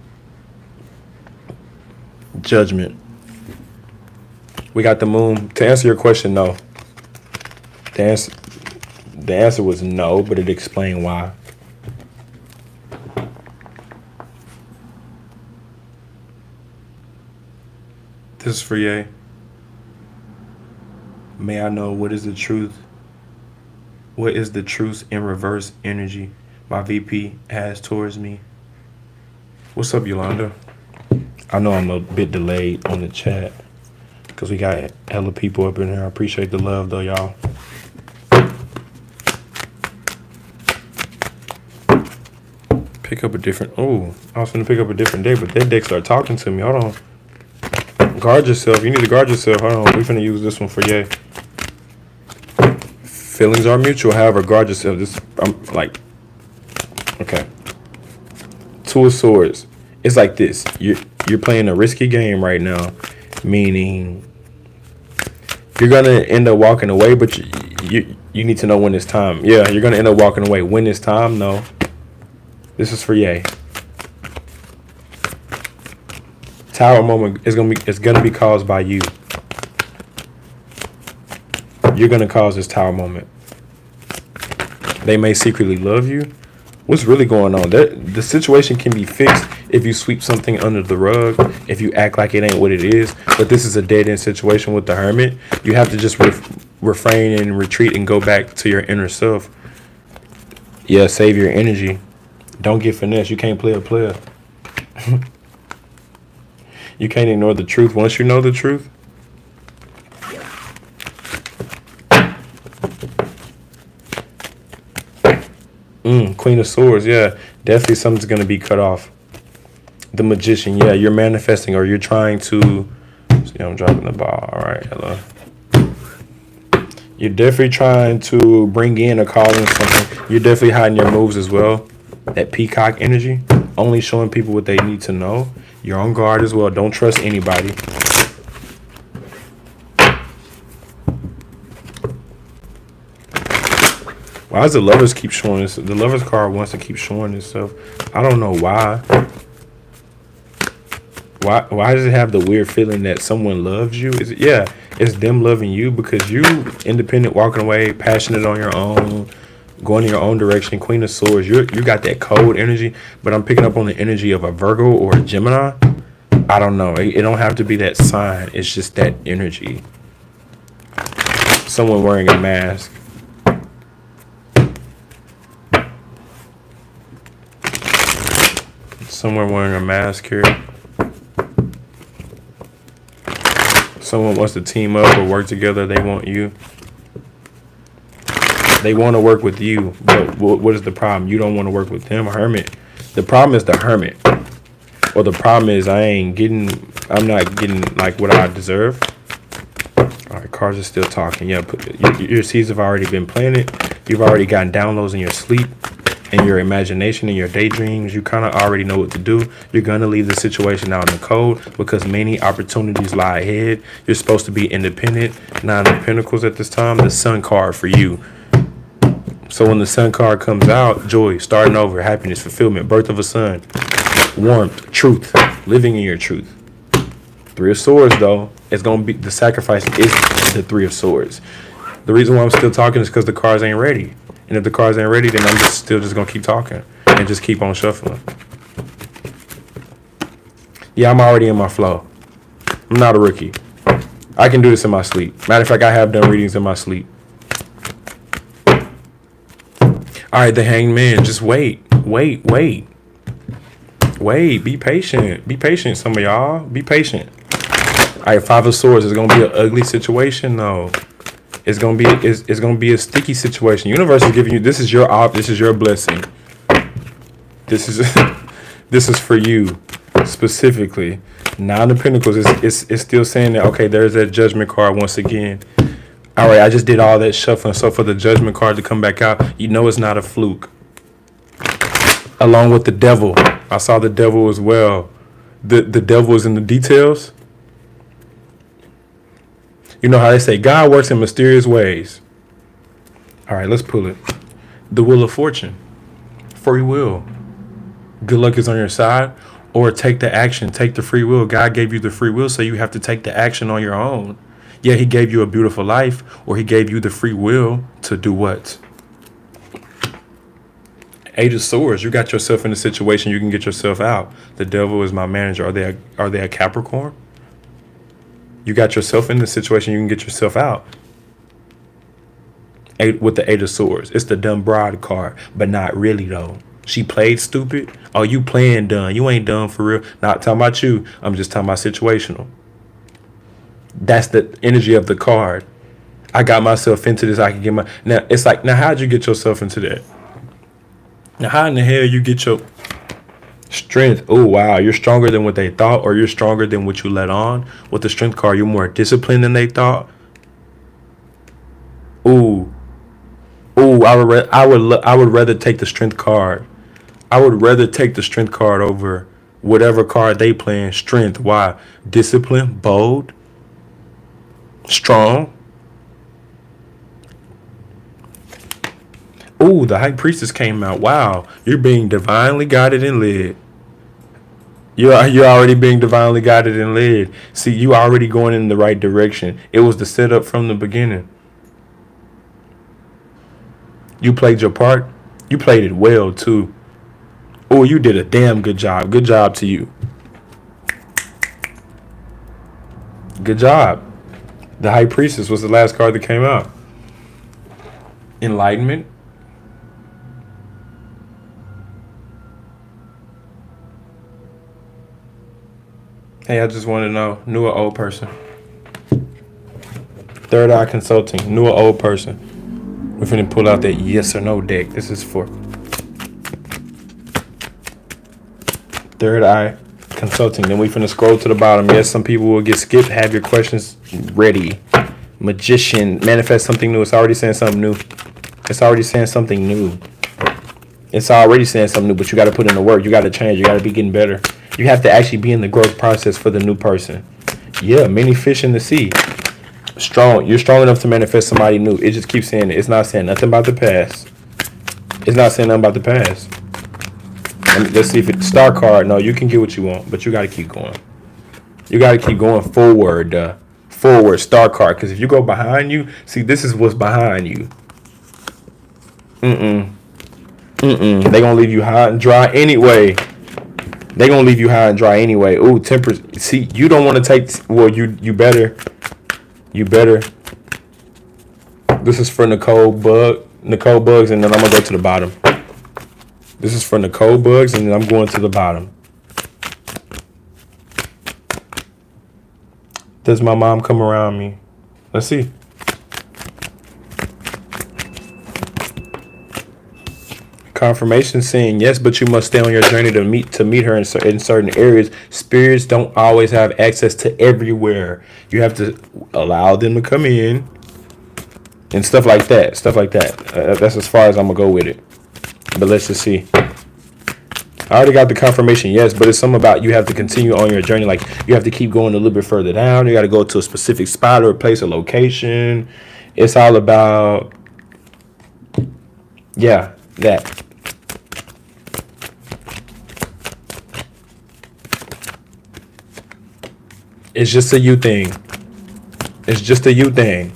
Judgment. We got the moon. To answer your question, no. The answer was no, but it explained why. This is for Ye. May I know what is the truth? What is the truth in reverse energy my VP has towards me? What's up, Yolanda? I know I'm a bit delayed on the chat because we got hella people up in here. I appreciate the love, though, y'all. Pick up a different... Oh, I was going to pick up a different deck, but that deck started talking to me. Hold on. Guard yourself. You need to guard yourself. Hold on. We're going to use this one for Ye. Feelings are mutual. However, guard yourself. This, I'm like... Okay. Two of Swords. It's like this. You're playing a risky game right now, meaning you're gonna end up walking away, but you need to know when it's time. Yeah, you're gonna end up walking away. When it's time, no. This is for Ye. Tower moment is gonna be caused by you. You're gonna cause this tower moment. They may secretly love you. What's really going on? The situation can be fixed if you sweep something under the rug, if you act like it ain't what it is. But this is a dead-end situation with the Hermit. You have to just refrain and retreat and go back to your inner self. Yeah, save your energy. Don't get finessed. You can't play a player. You can't ignore the truth. Once you know the truth, Queen of Swords, yeah. Definitely something's going to be cut off. The Magician, yeah. You're manifesting or you're trying to... See, I'm dropping the ball. All right, hello. You're definitely trying to bring in or call in something. You're definitely hiding your moves as well. That peacock energy. Only showing people what they need to know. You're on guard as well. Don't trust anybody. Why does the Lovers keep showing this? The Lovers card wants to keep showing itself. I don't know why. Why does it have the weird feeling that someone loves you? Is it, yeah, it's them loving you because you independent, walking away, passionate on your own, going in your own direction. Queen of Swords, you got that cold energy, but I'm picking up on the energy of a Virgo or a Gemini. I don't know. It don't have to be that sign. It's just that energy. Someone wearing a mask. Someone wearing a mask here. Someone wants to team up or work together. They want you. They want to work with you. But what is the problem? You don't want to work with them. Hermit. The problem is the Hermit. Or the problem is I'm not getting like what I deserve. All right, cards are still talking. Yeah, your seeds have already been planted. You've already gotten downloads in your sleep. In your imagination, in your daydreams, you kind of already know what to do. You're going to leave the situation out in the cold because many opportunities lie ahead. You're supposed to be independent. Nine of Pentacles at this time. The Sun card for you. So when the Sun card comes out, joy, starting over, happiness, fulfillment, birth of a son, warmth, truth, living in your truth. Three of Swords, though, it's going to be the sacrifice is the Three of Swords. The reason why I'm still talking is because the cards ain't ready. And if the cards ain't ready, then I'm still just going to keep talking and just keep on shuffling. Yeah, I'm already in my flow. I'm not a rookie. I can do this in my sleep. Matter of fact, I have done readings in my sleep. All right, the Hanged Man. Just wait. Wait. Be patient. Be patient, some of y'all. Be patient. All right, Five of Swords is going to be an ugly situation, though. It's gonna be a sticky situation. Universe is giving you this is your blessing. This is for you specifically. Nine of Pentacles is still saying that okay, there's that Judgment card once again. All right, I just did all that shuffling, so for the Judgment card to come back out, you know it's not a fluke. Along with the Devil, I saw the Devil as well. The Devil is in the details. You know how they say God works in mysterious ways. All right, let's pull it. The Wheel of Fortune. Free will. Good luck is on your side. Or take the action. Take the free will. God gave you the free will, so you have to take the action on your own. Yeah, he gave you a beautiful life, or he gave you the free will to do what? Eight of Swords. You got yourself in a situation you can get yourself out. The Devil is my manager. Are they a Capricorn? You got yourself in the situation you can get yourself out. With the Eight of Swords. It's the dumb bride card, but not really, though. She played stupid. Oh, you playing dumb. You ain't dumb for real. Not talking about you. I'm just talking about situational. That's the energy of the card. I got myself into this. I can get my... Now, it's like, now, how'd you get yourself into that? Now, how in the hell you get your... Strength. Oh, wow. You're stronger than what they thought, or you're stronger than what you let on. With the Strength card, you're more disciplined than they thought. Ooh. I would rather take the Strength card. I would rather take the strength card over whatever card they playing. Strength. Why? Discipline, bold, strong. Ooh, the High Priestess came out. Wow, you're being divinely guided and led. You're already being divinely guided and led. See, you already going in the right direction. It was the setup from the beginning. You played your part. You played it well too. Oh, you did a damn good job. Good job to you. Good job. The High Priestess was the last card that came out. Enlightenment. Hey, I just want to know, new or old person? Third Eye Consulting, new or old person? We're finna pull out that yes or no deck. This is for Third Eye Consulting. Then we finna scroll to the bottom. Yes, some people will get skipped. Have your questions ready. Magician, manifest something new. It's already saying something new. It's already saying something new. It's already saying something new, but you got to put in the work. You got to change. You got to be getting better. You have to actually be in the growth process for the new person. Yeah, many fish in the sea. Strong. You're strong enough to manifest somebody new. It just keeps saying it. It's not saying nothing about the past. It's not saying nothing about the past. Let's see if it's star card. No, you can get what you want, but you got to keep going. You got to keep going forward. Forward star card. Because if you go behind you, see, this is what's behind you. They gonna leave you high and dry anyway. They gonna leave you high and dry anyway. Ooh, temper. See, you don't want to take. Well, you better. You better. This is for Nicole Bugs, and then I'm gonna go to the bottom. This is for Nicole Bugs, and then I'm going to the bottom. Does my mom come around me? Let's see. Confirmation saying yes, but you must stay on your journey to meet her in certain areas. Spirits don't always have access to everywhere. You have to allow them to come in and stuff like that. That's as far as I'm gonna go with it. But let's just see. I already got the confirmation yes, but it's something about you have to continue on your journey. Like you have to keep going a little bit further down. You got to go to a specific spot or a place or location. It's all about that. It's just a you thing. It's just a you thing.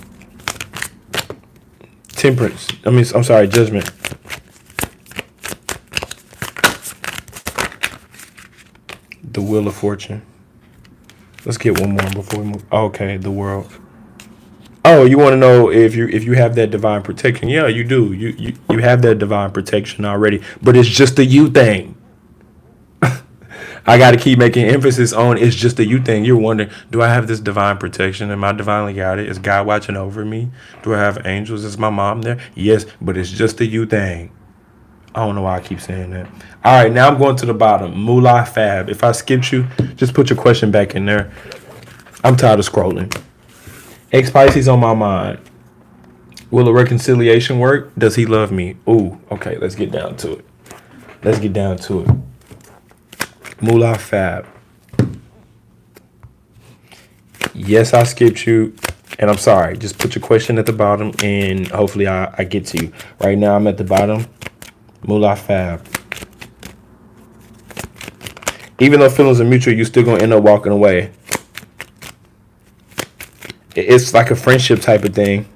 Temperance. I'm sorry, judgment. The Wheel of Fortune. Let's get one more before we move. Okay, the World. Oh, you want to know if you have that divine protection? Yeah, you do. You have that divine protection already, but it's just a you thing. I got to keep making emphasis on it's just a you thing. You're wondering, do I have this divine protection? Am I divinely guided? Is God watching over me? Do I have angels? Is my mom there? Yes, but it's just a you thing. I don't know why I keep saying that. All right, now I'm going to the bottom. Moola Fab. If I skipped you, just put your question back in there. I'm tired of scrolling. Ex-Pisces on my mind. Will a reconciliation work? Does he love me? Ooh, okay, let's get down to it. Moola Fab. Yes, I skipped you, and I'm sorry. Just put your question at the bottom, and hopefully I get to you. Right now, I'm at the bottom. Moola Fab. Even though feelings are mutual, you're still going to end up walking away. It's like a friendship type of thing.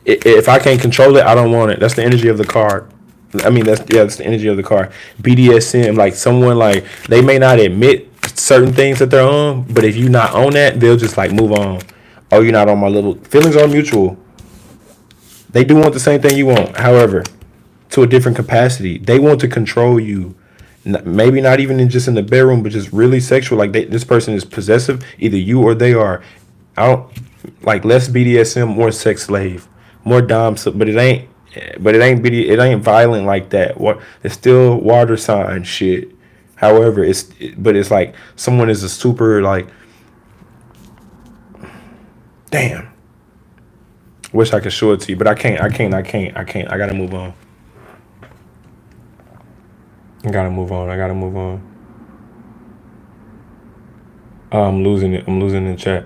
If I can't control it, I don't want it. That's the energy of the card. That's the energy of the card. BDSM, like someone like they may not admit certain things that they're on, but if you're not on that, they'll just like move on. Oh, you're not on my level. Feelings are mutual. They do want the same thing you want. However, to a different capacity, they want to control you. Maybe not even just in the bedroom, but just really sexual. Like this person is possessive. Either you or they are. I don't like less BDSM, more sex slave, more dom. But it ain't It ain't violent like that. It's still water sign shit. However, it's like someone is a super like. Damn. Wish I could show it to you, but I can't. I gotta move on. I gotta move on. Oh, I'm losing it. I'm losing the chat.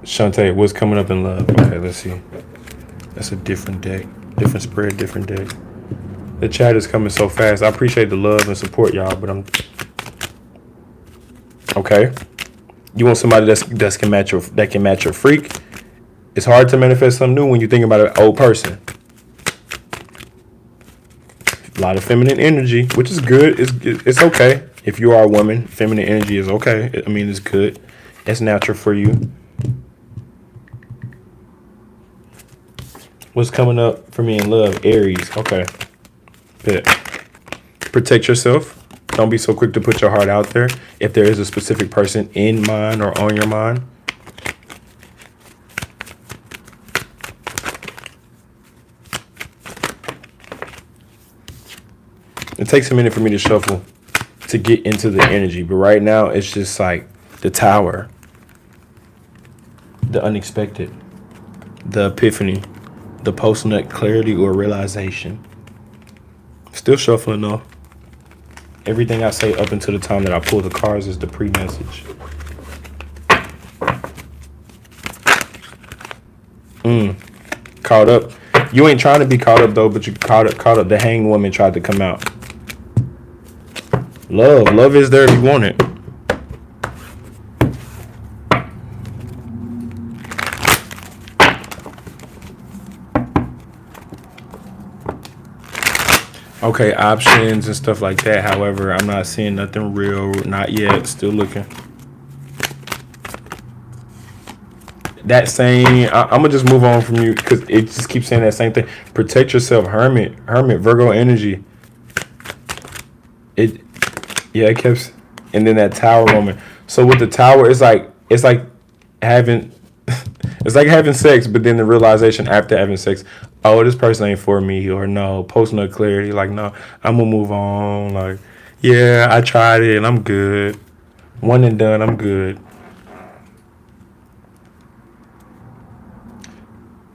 Shantae, what's coming up in love? Okay, let's see. That's a different deck. Different spread, different deck. The chat is coming so fast. I appreciate the love and support, y'all, but I'm okay. You want somebody that can match your freak. It's hard to manifest something new when you think about an old person. A lot of feminine energy, which is good. It's okay. If you are a woman, feminine energy is okay. I mean, it's good. It's natural for you. What's coming up for me in love? Aries. Okay. Good. Protect yourself. Don't be so quick to put your heart out there. If there is a specific person in mind or on your mind. It takes a minute for me to shuffle to get into the energy. But right now, it's just like the Tower. The unexpected. The epiphany. The post-nut clarity or realization. Still shuffling though. Everything I say up until the time that I pull the cards is the pre-message. Caught up. You ain't trying to be caught up though, but you caught up. The hanged woman tried to come out. Love is there if you want it. Okay, options and stuff like that. However, I'm not seeing nothing real. Not yet. Still looking. That same, I'm going to just move on from you because it just keeps saying that same thing. Protect yourself. Hermit, Virgo energy. It keeps, and then that Tower moment. So with the Tower, it's like having, it's like having sex, but then the realization after having sex, oh, this person ain't for me, or no, post-nut clarity, like, no, I'm gonna move on, like, yeah, I tried it, and I'm good. One and done, I'm good.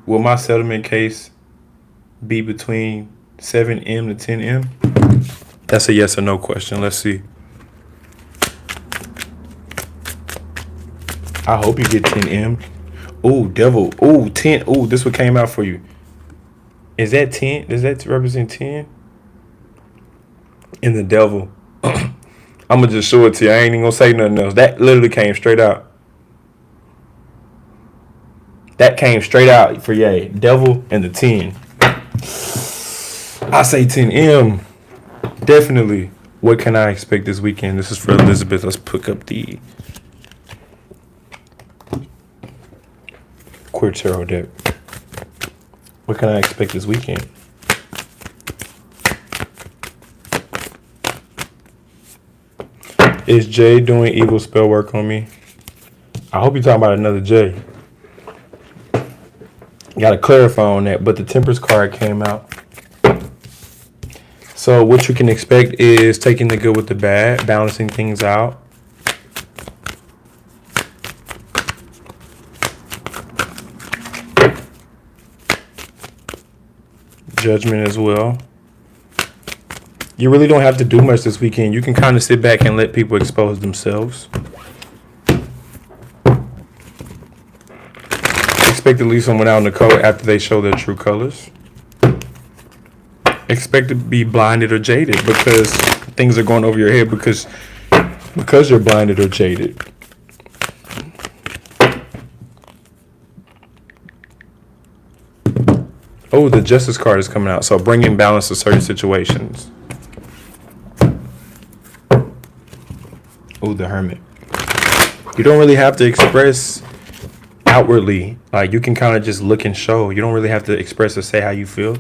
Will my settlement case be between 7M to 10M? That's a yes or no question. Let's see. I hope you get 10M. Ooh, devil. Ooh, 10. Ooh, this what came out for you. Is that 10? Does that represent 10? In the devil. I'm going to just show it to you. I ain't even going to say nothing else. That literally came straight out. That came straight out for yay. Devil and the 10. I say 10M. Definitely. What can I expect this weekend? This is for Elizabeth. Let's pick up the Queer Tarot deck. What can I expect this weekend? Is Jay doing evil spell work on me? I hope you're talking about another Jay. Got to clarify on that, but the Temperance card came out. So what you can expect is taking the good with the bad, balancing things out. Judgment as well. You really don't have to do much this weekend. You can kind of sit back and let people expose themselves. Expect to leave someone out in the cold after they show their true colors. Expect to be blinded or jaded because things are going over your head because you're blinded or jaded. Oh, the Justice card is coming out. So bringing balance to certain situations. Oh, the Hermit. You don't really have to express outwardly. Like, you can kind of just look and show. You don't really have to express or say how you feel.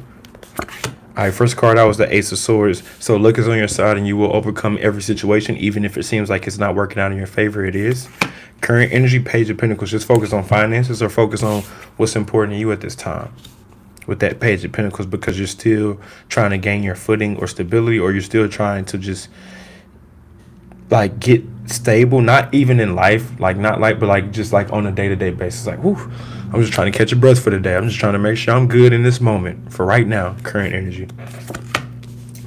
All right, first card out was the Ace of Swords. So luck is on your side and you will overcome every situation, even if it seems like it's not working out in your favor. It is. Current energy, Page of Pentacles. Just focus on finances or focus on what's important to you at this time. With that Page of Pentacles, because you're still trying to gain your footing or stability, or you're still trying to just like get stable, not even in life, like not like, but like just like on a day-to-day basis, like, whoo, I'm just trying to catch a breath for the day. I'm just trying to make sure I'm good in this moment for right now, current energy.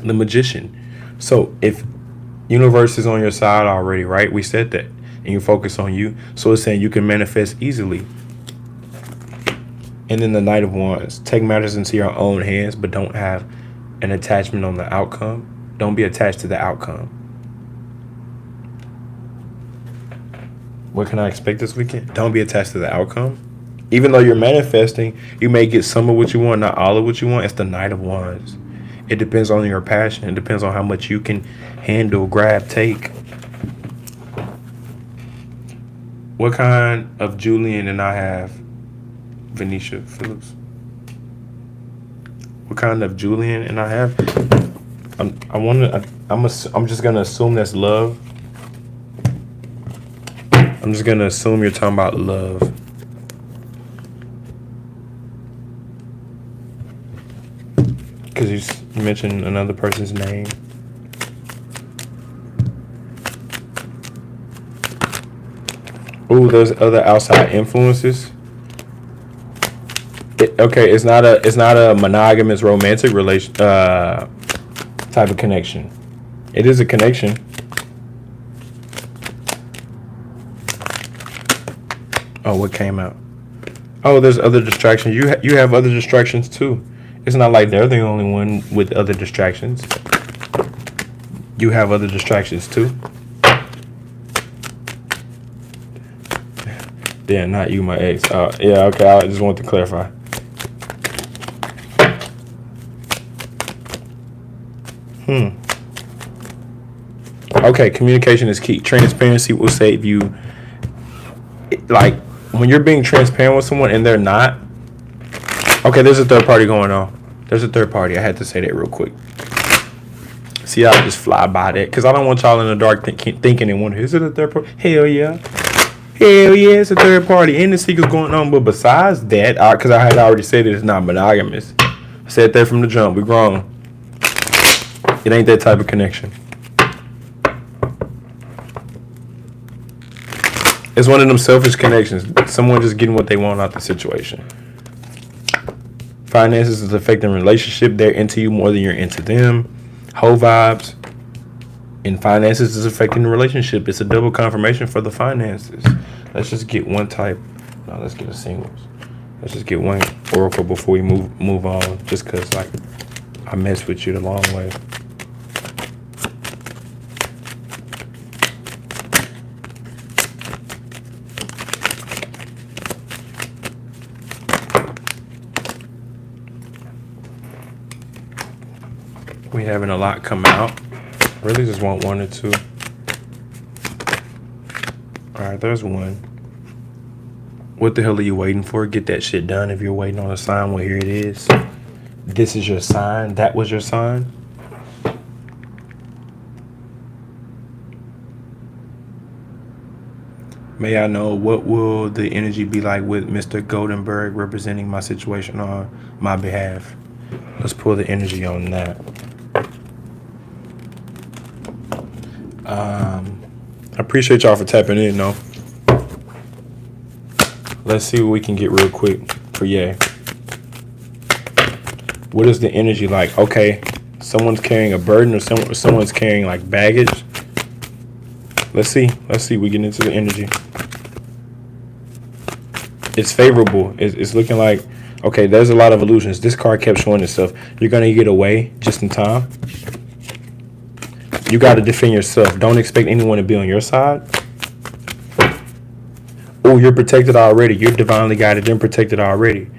The Magician. So if universe is on your side already, right? We said that. And you focus on you. So it's saying you can manifest easily. And then the Knight of Wands. Take matters into your own hands, but don't have an attachment on the outcome. Don't be attached to the outcome. What can I expect this weekend? Don't be attached to the outcome. Even though you're manifesting, you may get some of what you want, not all of what you want. It's the Knight of Wands. It depends on your passion. It depends on how much you can handle, grab, take. What kind of Julian and I have? Venetia Phillips. What kind of Julian and I have? I'm just gonna assume that's love. I'm just gonna assume you're talking about love. Because you mentioned another person's name. Ooh, there's other outside influences. It's not a monogamous romantic relation type of connection. It is a connection. Oh, what came out? Oh, there's other distractions. You have other distractions too. It's not like they're the only one with other distractions. You have other distractions too. Yeah, not you, my ex. Yeah, okay. I just want to clarify. Okay, communication is key. Transparency will save you. Like, when you're being transparent with someone and they're not. Okay, there's a third party going on. There's a third party. I had to say that real quick. See, I'll just fly by that. Because I don't want y'all in the dark thinking and wondering, is it a third party? Hell yeah. Hell yeah, it's a third party. And the secret's going on. But besides that, because I had already said it's not monogamous. I said that from the jump. We're grown. It ain't that type of connection. It's one of them selfish connections. Someone just getting what they want out the situation. Finances is affecting relationship. They're into you more than you're into them. Whole vibes. And finances is affecting the relationship. It's a double confirmation for the finances. Let's just get one type. No, let's get a singles. Let's just get one oracle before we move on. Just because, like, I messed with you the long way. We having a lot come out. Really just want one or two. Alright, there's one. What the hell are you waiting for? Get that shit done. If you're waiting on a sign, well, here it is. This is your sign. That was your sign. May I know, what will the energy be like with Mr. Goldenberg representing my situation on my behalf? Let's pull the energy on that. I appreciate y'all for tapping in, though. Let's see what we can get real quick for Yay. What is the energy like? Okay, someone's carrying a burden or someone's carrying like baggage. Let's see. We get into the energy. It's favorable. It's looking like, okay, there's a lot of illusions. This card kept showing itself. You're going to get away just in time. You got to defend yourself. Don't expect anyone to be on your side. Oh, you're protected already. You're divinely guided and protected already.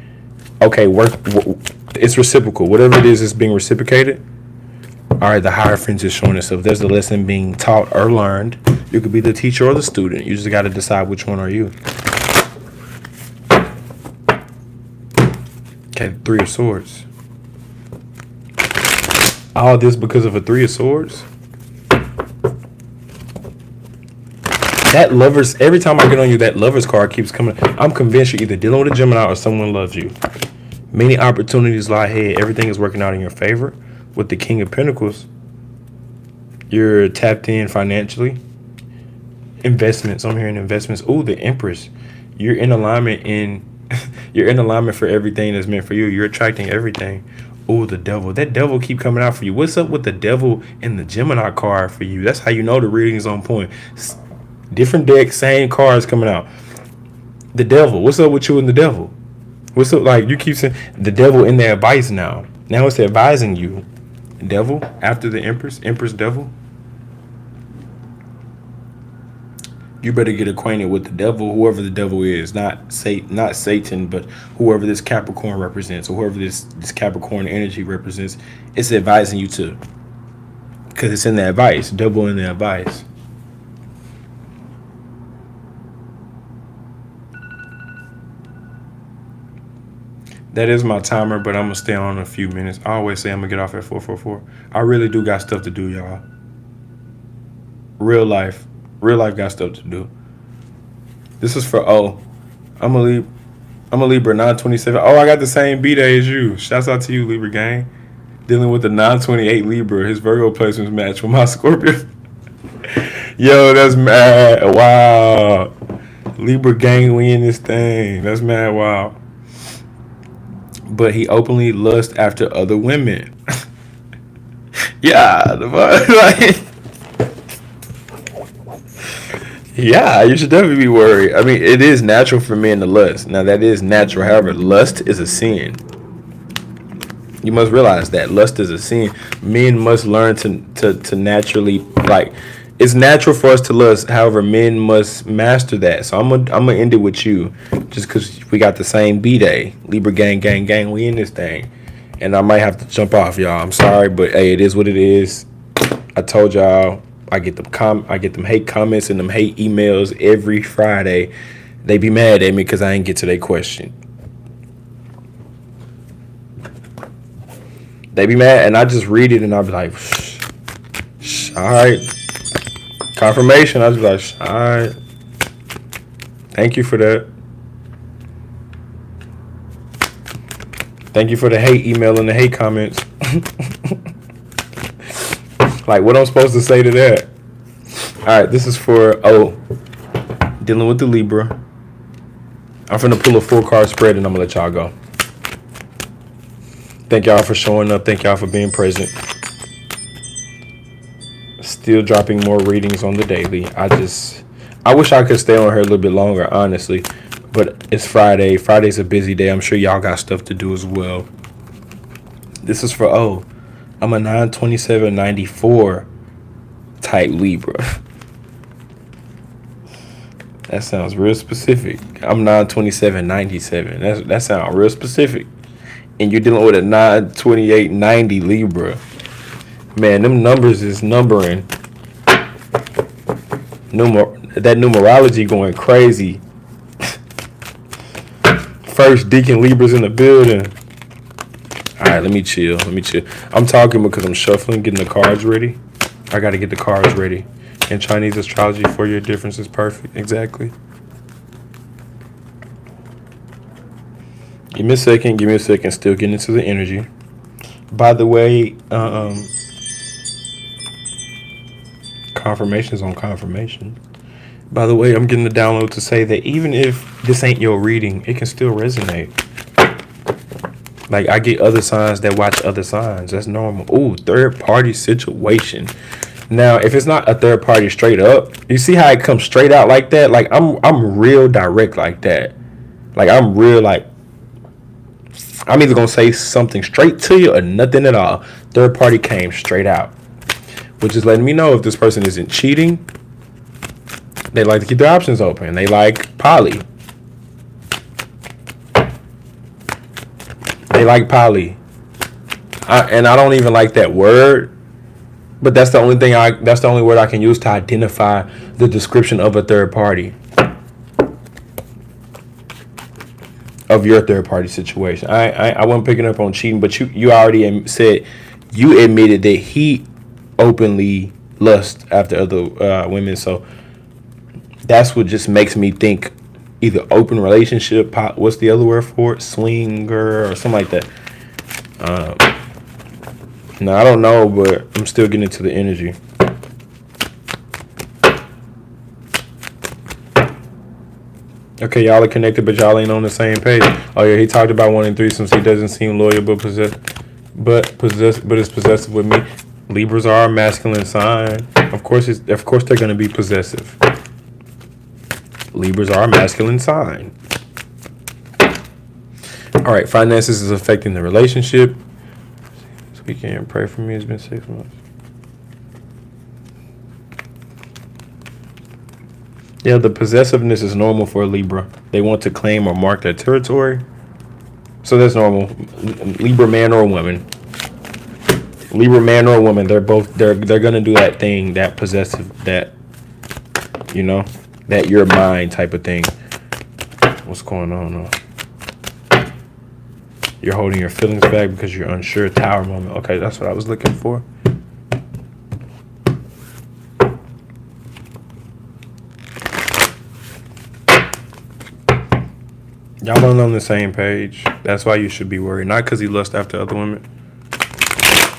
Okay, it's reciprocal. Whatever it is being reciprocated. All right, the Hierophant is showing itself. There's a lesson being taught or learned. You could be the teacher or the student. You just got to decide which one are you. Okay, Three of Swords. All this because of a Three of Swords? That Lovers, every time I get on you, that Lovers card keeps coming. I'm convinced you're either dealing with a Gemini or someone loves you. Many opportunities lie ahead. Everything is working out in your favor. With the King of Pentacles, you're tapped in financially. Investments, I'm hearing investments. Oh, the Empress. You're in alignment in You're in alignment for everything that's meant for you. You're attracting everything. Oh, the devil. That devil keep coming out for you. What's up with the devil and the Gemini card for you? That's how you know the reading is on point. Different deck, same cards coming out. The devil. What's up with you and the devil? What's up? Like, you keep saying the devil in their advice now. Now it's advising you. Devil after the Empress. Empress devil. You better get acquainted with the devil, whoever the devil is, not Satan, but whoever this Capricorn represents, or whoever this Capricorn energy represents. It's advising you to, because it's in the advice, devil in the advice. That is my timer, but I'm gonna stay on a few minutes. I always say I'm gonna get off at 4:44. I really do got stuff to do, y'all. Real life got stuff to do. This is for I'm a Libra 927. Oh, I got the same B-day as you. Shouts out to you, Libra gang. Dealing with the 928 Libra. His Virgo placements match with my Scorpio. Yo, that's mad. Wow. Libra gang, we in this thing. That's mad. Wow. But he openly lusts after other women. Yeah. Like, yeah, you should definitely be worried. I mean, it is natural for men to lust. Now, that is natural. However, lust is a sin. You must realize that lust is a sin. Men must learn to naturally, like, it's natural for us to lust. However, men must master that. So I'm gonna end it with you, just because we got the same B-day. Libra gang, gang, gang. We in this thing, and I might have to jump off, y'all. I'm sorry, but hey, it is what it is. I told y'all. I get them hate comments and them hate emails every Friday. They be mad at me because I ain't get to their question. They be mad, and I just read it, and I'll be like, all right. Confirmation. I'll be like, all right. Thank you for that. Thank you for the hate email and the hate comments. Like, what I'm supposed to say to that? All right, this is for, dealing with the Libra. I'm finna pull a 4-card spread, and I'm gonna let y'all go. Thank y'all for showing up. Thank y'all for being present. Still dropping more readings on the daily. I wish I could stay on here a little bit longer, honestly. But it's Friday. Friday's a busy day. I'm sure y'all got stuff to do as well. This is for, I'm a 92794 type Libra. That sounds real specific. I'm 92797. That sounds real specific. And you're dealing with a 92890 Libra. Man, them numbers is numbering. That numerology going crazy. First Deacon Libra's in the building. All right, let me chill. I'm talking because I'm shuffling, getting the cards ready. I got to get the cards ready. In Chinese astrology, 4-year difference is perfect. Exactly. Give me a second. Still getting into the energy. By the way, confirmations on confirmation. By the way, I'm getting the download to say that even if this ain't your reading, it can still resonate. Like, I get other signs that watch other signs. That's normal. Ooh, third party situation. Now, if it's not a third party straight up, you see how it comes straight out like that? Like, I'm real direct like that. Like, I'm real, like, I'm either going to say something straight to you or nothing at all. Third party came straight out, which is letting me know if this person isn't cheating. They like to keep their options open. They like poly. And I don't even like that word, but that's the only word I can use to identify the description of a third party, of your third party situation. I wasn't picking up on cheating, but you already said, you admitted that he openly lusts after other women. So that's what just makes me think either open relationship, what's the other word for it? Swinger or something like that. No, I don't know, but I'm still getting into the energy. Okay, y'all are connected, but y'all ain't on the same page. Oh yeah, he talked about wanting threesomes. He doesn't seem loyal, but is possessive with me. Libras are a masculine sign. Of course, they're gonna be possessive. Libras are a masculine sign. All right, finances is affecting the relationship. So we can't pray for me. It's been 6 months. Yeah, the possessiveness is normal for a Libra. They want to claim or mark their territory. So that's normal. Libra man or woman. Libra man or woman, they're gonna do that thing, that possessive, that that you're mine type of thing. What's going on? You're holding your feelings back because you're unsure. Tower moment. Okay, that's what I was looking for. Y'all aren't on the same page. That's why you should be worried. Not because he lusts after other women,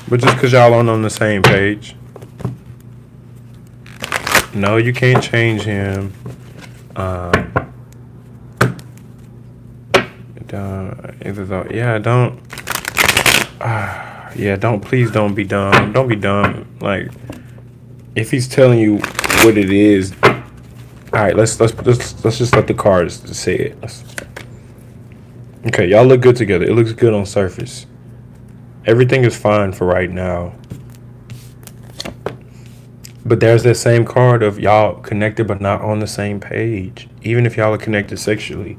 but just because y'all aren't on the same page. No, you can't change him. Please don't be dumb. Don't be dumb. Like, if he's telling you what it is, all right, let's just let the cards say it. Okay, y'all look good together. It looks good on surface. Everything is fine for right now. But there's that same card of y'all connected but not on the same page. Even if y'all are connected sexually.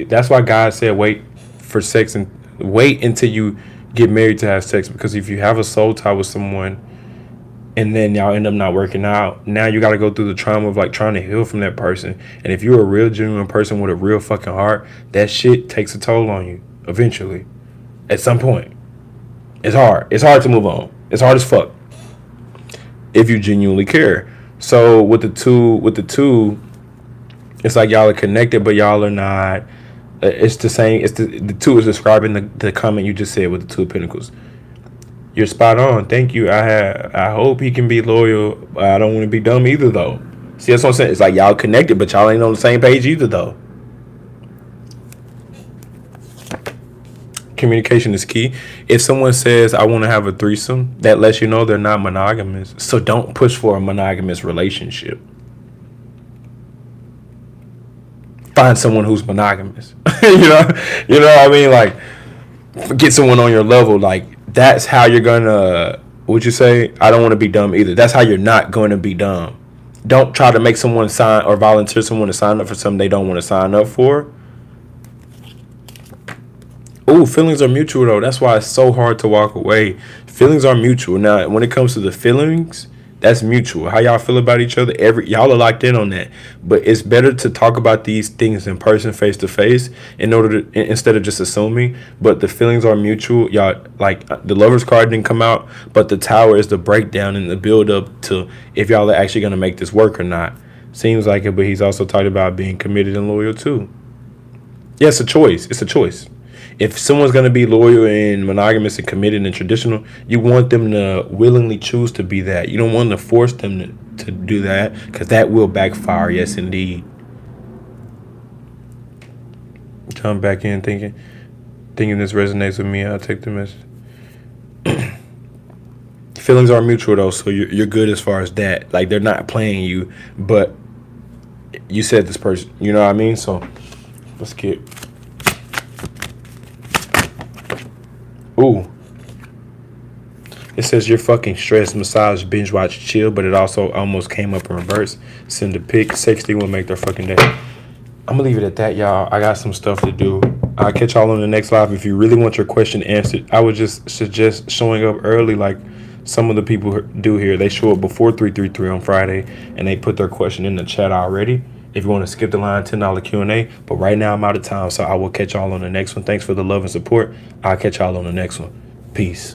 That's why God said wait for sex and wait until you get married to have sex. Because if you have a soul tie with someone and then y'all end up not working out, now you got to go through the trauma of like trying to heal from that person. And if you're a real genuine person with a real fucking heart, that shit takes a toll on you eventually. At some point. It's hard. It's hard to move on. It's hard as fuck. If you genuinely care. So with the two, it's like y'all are connected, but y'all are not. It's the same. It's the two is describing the comment you just said with the Two of Pentacles. You're spot on. Thank you. I hope he can be loyal. I don't want to be dumb either, though. See, that's what I'm saying. It's like y'all connected, but y'all ain't on the same page either, though. Communication is key. If someone says, I want to have a threesome, that lets you know they're not monogamous. So don't push for a monogamous relationship. Find someone who's monogamous. you know what I mean? Like, get someone on your level. Like, that's how you're gonna, would you say, I don't want to be dumb either. That's how you're not going to be dumb. Don't try to make someone sign or volunteer someone to sign up for something they don't want to sign up for. Oh, feelings are mutual, though. That's why it's so hard to walk away. Feelings are mutual. Now, when it comes to the feelings, that's mutual. How y'all feel about each other, y'all are locked in on that. But it's better to talk about these things in person, face to face, instead of just assuming. But the feelings are mutual. Y'all, like, the Lover's card didn't come out, but the Tower is the breakdown and the build up to if y'all are actually gonna make this work or not. Seems like it, but he's also talked about being committed and loyal too. Yeah, it's a choice. It's a choice. If someone's going to be loyal and monogamous and committed and traditional, you want them to willingly choose to be that. You don't want to force them to do that, because that will backfire. Yes, indeed. Come back in thinking this resonates with me. I'll take the message. Feelings are mutual, though, so you're good as far as that. Like, they're not playing you, but you said this person. You know what I mean? So let's get... Ooh. It says you're fucking stressed, massage, binge watch, chill, but it also almost came up in reverse. Send a pic. Sexting will make their fucking day. I'm gonna leave it at that, y'all. I got some stuff to do. I'll catch y'all on the next live. If you really want your question answered, I would just suggest showing up early, like some of the people do here. They show up before 333 on Friday, and they put their question in the chat already. If you want to skip the line, $10 Q&A. But right now I'm out of time, so I will catch y'all on the next one. Thanks for the love and support. I'll catch y'all on the next one. Peace.